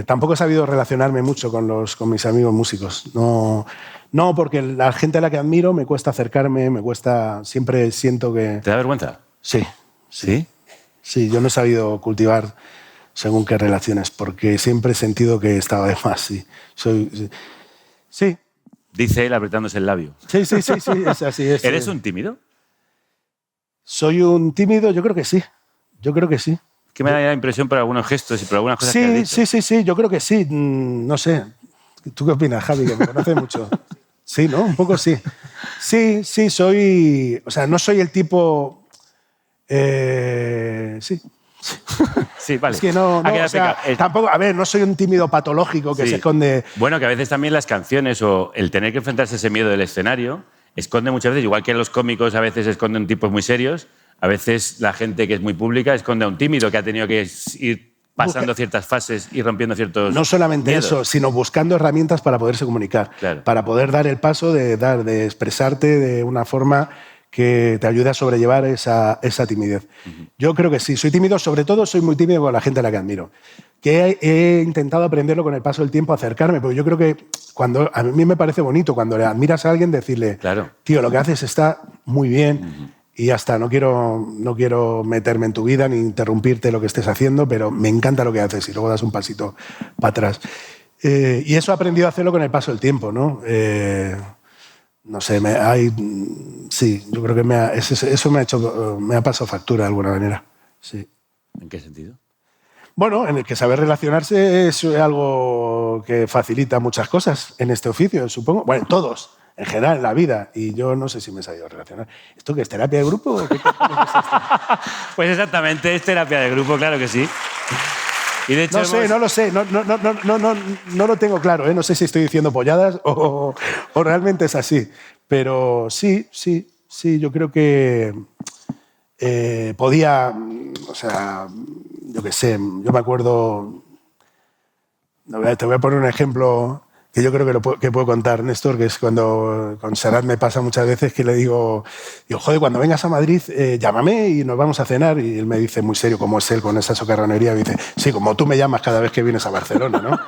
Tampoco he sabido relacionarme mucho con mis amigos músicos. No, porque la gente a la que admiro me cuesta acercarme, siempre siento que... ¿Te da vergüenza? Sí. ¿Sí? Sí, yo no he sabido cultivar según qué relaciones, porque siempre he sentido que estaba de más. Sí. Dice él apretándose el labio. Sí, es así. ¿Eres un tímido? ¿Soy un tímido? Yo creo que sí. Que me da la impresión por algunos gestos y por algunas cosas que has dicho. Sí, yo creo que sí. No sé. ¿Tú qué opinas, Javi, que me conoces mucho? Sí, ¿no? Un poco sí. Sí, soy... O sea, no soy el tipo... Sí. Sí, vale. Es que no o sea, tampoco, a ver, no soy un tímido patológico que se esconde... Bueno, que a veces también las canciones o el tener que enfrentarse a ese miedo del escenario esconde muchas veces, igual que los cómicos a veces esconden tipos muy serios, a veces la gente que es muy pública esconde a un tímido que ha tenido que ir pasando ciertas fases y rompiendo ciertos No solamente miedos. eso, sino buscando herramientas para poderse comunicar, claro. Para poder dar el paso de expresarte de una forma que te ayude a sobrellevar esa timidez. Yo creo que sí, soy tímido, sobre todo soy muy tímido con la gente a la que admiro. Que he intentado aprenderlo con el paso del tiempo, acercarme, porque yo creo que a mí me parece bonito cuando le admiras a alguien decirle, claro. Tío, lo que haces está muy bien y ya está, no quiero meterme en tu vida ni interrumpirte lo que estés haciendo, pero me encanta lo que haces y luego das un pasito para atrás. Y eso he aprendido a hacerlo con el paso del tiempo, ¿no? No sé, sí, yo creo que eso me ha pasado factura de alguna manera. Sí. ¿En qué sentido? Bueno, en el que saber relacionarse es algo que facilita muchas cosas en este oficio, supongo. Bueno, en todos, en general, en la vida. Y yo no sé si me he sabido relacionar. ¿Esto qué es terapia de grupo o qué es esto? Pues exactamente, es terapia de grupo, claro que sí. Y de hecho no lo sé, no lo tengo claro, no sé si estoy diciendo polladas o realmente es así, pero sí, yo creo que podía, o sea, yo qué sé, yo me acuerdo, te voy a poner un ejemplo que yo creo que puedo contar, Néstor, que es cuando con Serrat me pasa muchas veces que le digo, joder, cuando vengas a Madrid, llámame y nos vamos a cenar. Y él me dice, muy serio, como es él, con esa socarronería, me dice, sí, como tú me llamas cada vez que vienes a Barcelona, ¿no?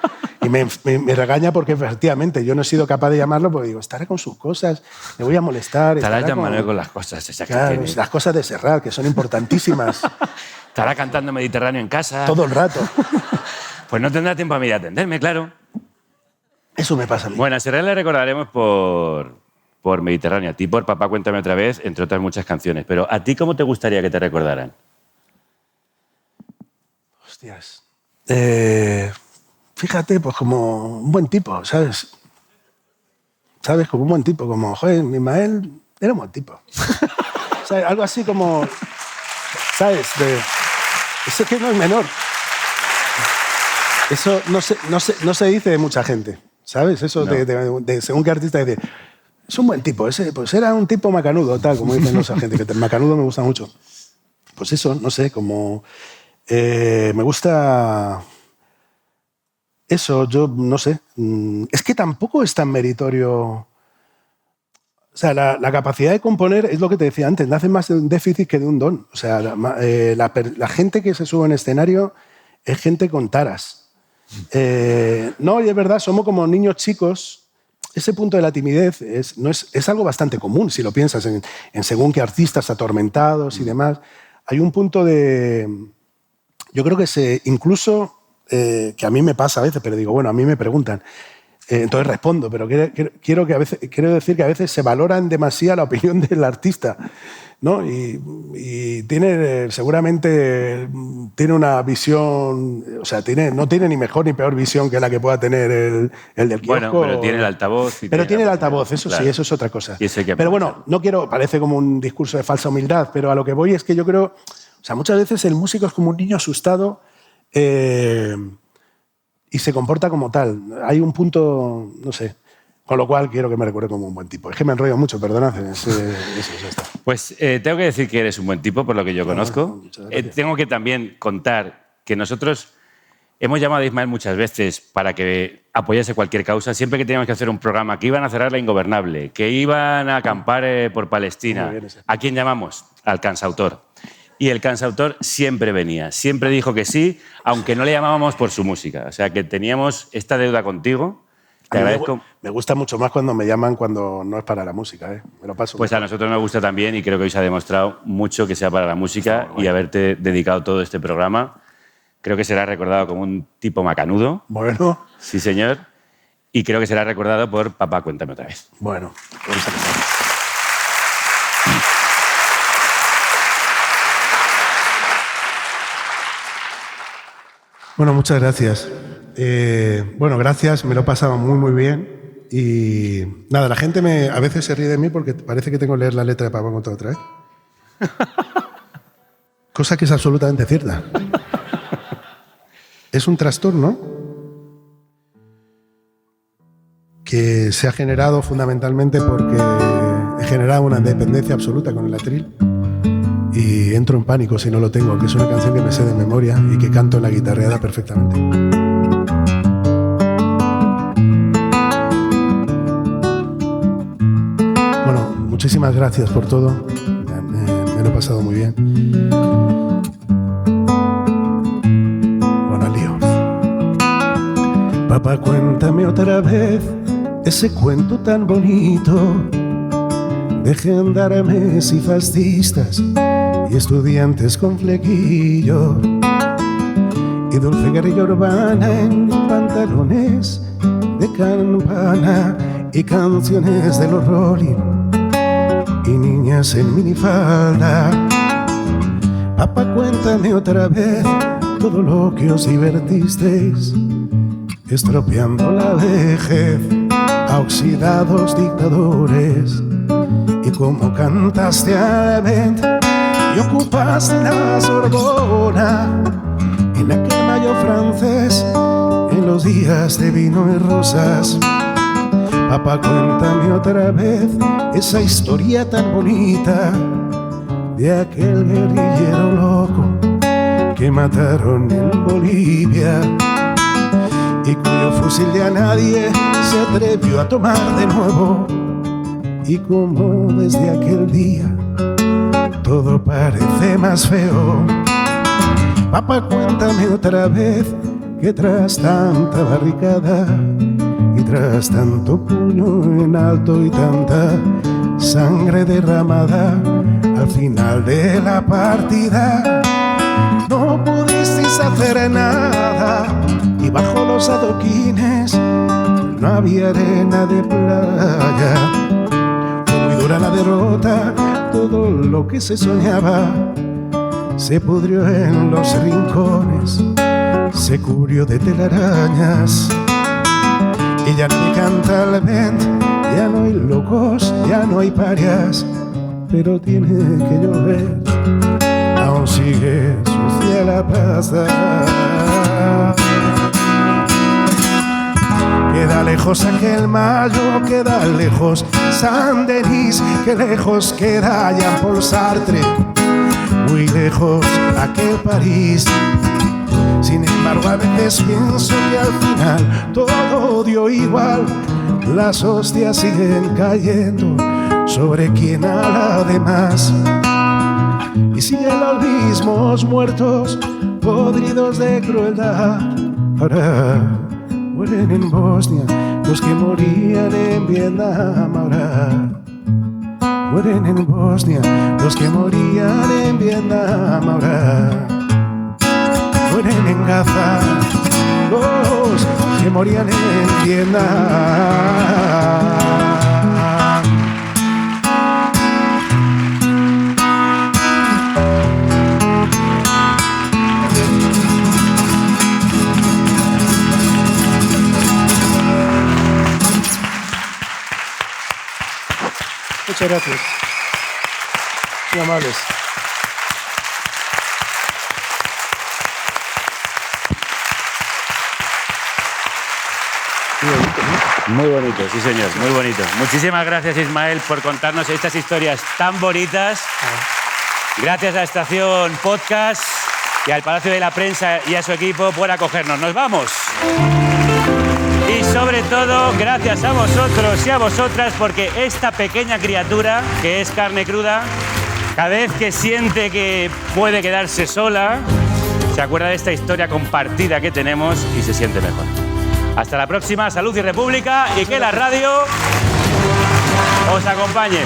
Y me regaña porque efectivamente yo no he sido capaz de llamarlo porque digo, estará con sus cosas, me voy a molestar. Estará llamando con las cosas esas claro, que tiene. Las cosas de Serrat, que son importantísimas. Estará cantando Mediterráneo en casa. Todo el rato. Pues no tendrá tiempo a mí de atenderme, claro. Eso me pasa a mí. Bueno, a Serrat le recordaremos por Mediterráneo. A ti por Papá, cuéntame otra vez, entre otras muchas canciones. Pero ¿a ti cómo te gustaría que te recordaran? Hostias. Fíjate, pues como un buen tipo, ¿sabes? ¿Sabes? Como un buen tipo, como, joder, Ismael era un buen tipo. ¿Sabes? Algo así como, ¿sabes? Eso que no es menor. Eso no se dice de mucha gente, ¿sabes? Eso no. de según qué artista dice, es un buen tipo, pues era un tipo macanudo, tal, como dicen esa gente, que el macanudo me gusta mucho. Pues eso, no sé, como... me gusta... Eso, yo no sé. Es que tampoco es tan meritorio... O sea, la capacidad de componer es lo que te decía antes, nace más de un déficit que de un don. O sea, la gente que se sube en escenario es gente con taras. No, y es verdad, somos como niños chicos. Ese punto de la timidez es algo bastante común, si lo piensas, en según qué artistas atormentados y demás. Hay un punto de... Yo creo que incluso, que a mí me pasa a veces, pero digo, bueno, a mí me preguntan, entonces respondo, pero quiero decir que a veces se valora en demasía la opinión del artista, ¿no? Y seguramente tiene una visión, o sea, no tiene ni mejor ni peor visión que la que pueda tener el del kiosco. Bueno, pero tiene el altavoz. Pero tiene el altavoz, eso claro. Sí, eso es otra cosa. Pero bueno, no quiero, parece como un discurso de falsa humildad, pero a lo que voy es que yo creo, o sea, muchas veces el músico es como un niño asustado y se comporta como tal. Hay un punto, no sé, con lo cual quiero que me recuerde como un buen tipo. Es que me enrollo mucho, perdonad. Eso ya está. Pues tengo que decir que eres un buen tipo, por lo que yo conozco. Tengo que también contar que nosotros hemos llamado a Ismael muchas veces para que apoyase cualquier causa, siempre que teníamos que hacer un programa, que iban a cerrar la Ingobernable, que iban a acampar por Palestina. ¿A quién llamamos? Al cansautor. Y el cansautor siempre venía, siempre dijo que sí, aunque no le llamábamos por su música. O sea, que teníamos esta deuda contigo. Te agradezco. Me gusta mucho más cuando me llaman cuando no es para la música, ¿eh? Me lo paso. Pues a nosotros nos gusta también y creo que hoy se ha demostrado mucho que sea para la música y haberte dedicado todo este programa. Creo que será recordado como un tipo macanudo. Bueno. Sí, señor. Y creo que será recordado por Papá, cuéntame otra vez. Bueno, vamos a empezar. Bueno, muchas gracias. Bueno, gracias, me lo he pasado muy bien. Y nada, la gente a veces se ríe de mí porque parece que tengo que leer la letra de Papá Cuéntame otra vez. Cosa que es absolutamente cierta. Es un trastorno que se ha generado fundamentalmente porque he generado una dependencia absoluta con el atril y entro en pánico si no lo tengo, que es una canción que me sé de memoria y que canto en la guitarreada perfectamente. Bueno, muchísimas gracias por todo, me lo he pasado muy bien. Papá, cuéntame otra vez ese cuento tan bonito de gendarmes y fascistas y estudiantes con flequillo y dulce guerrilla urbana en pantalones de campana y canciones de los Rolling y niñas en minifalda. Papá, cuéntame otra vez todo lo que os divertisteis estropeando la vejez a oxidados dictadores y como cantaste a Event y ocupaste la Sorbona en aquel mayo francés en los días de vino y rosas. Papá, cuéntame otra vez esa historia tan bonita de aquel guerrillero loco que mataron en Bolivia y cuyo fusil ya nadie se atrevió a tomar de nuevo. Y como desde aquel día todo parece más feo. Papá, cuéntame otra vez que tras tanta barricada y tras tanto puño en alto y tanta sangre derramada al final de la partida no pudisteis hacer nada. Y bajo los adoquines no había arena de playa. Fue muy dura la derrota, todo lo que se soñaba se pudrió en los rincones, se cubrió de telarañas. Y ya no me canta el Event, ya no hay locos, ya no hay parias, pero tiene que llover, aún sigue sucia la plaza. Queda lejos aquel mayo, queda lejos Saint-Denis, que lejos queda Jean-Paul Sartre, muy lejos aquel París. Sin embargo, a veces pienso que al final todo dio igual, las hostias siguen cayendo sobre quien a la demás. Y siguen los mismos muertos, podridos de crueldad. Ahora mueren en Bosnia los que morían en Vietnam. Ahora mueren en Bosnia los que morían en Vietnam. Ahora mueren en Gaza los que morían en Vietnam. Muchas gracias. Muy amables. Muy bonito, sí señor, muy bonito. Muchísimas gracias, Ismael, por contarnos estas historias tan bonitas. Gracias a Estación Podcast. y al Palacio de la Prensa y a su equipo por acogernos. ¡Nos vamos! Y sobre todo, gracias a vosotros y a vosotras, porque esta pequeña criatura, que es carne cruda, cada vez que siente que puede quedarse sola, se acuerda de esta historia compartida que tenemos y se siente mejor. Hasta la próxima, salud y república, y que la radio os acompañe.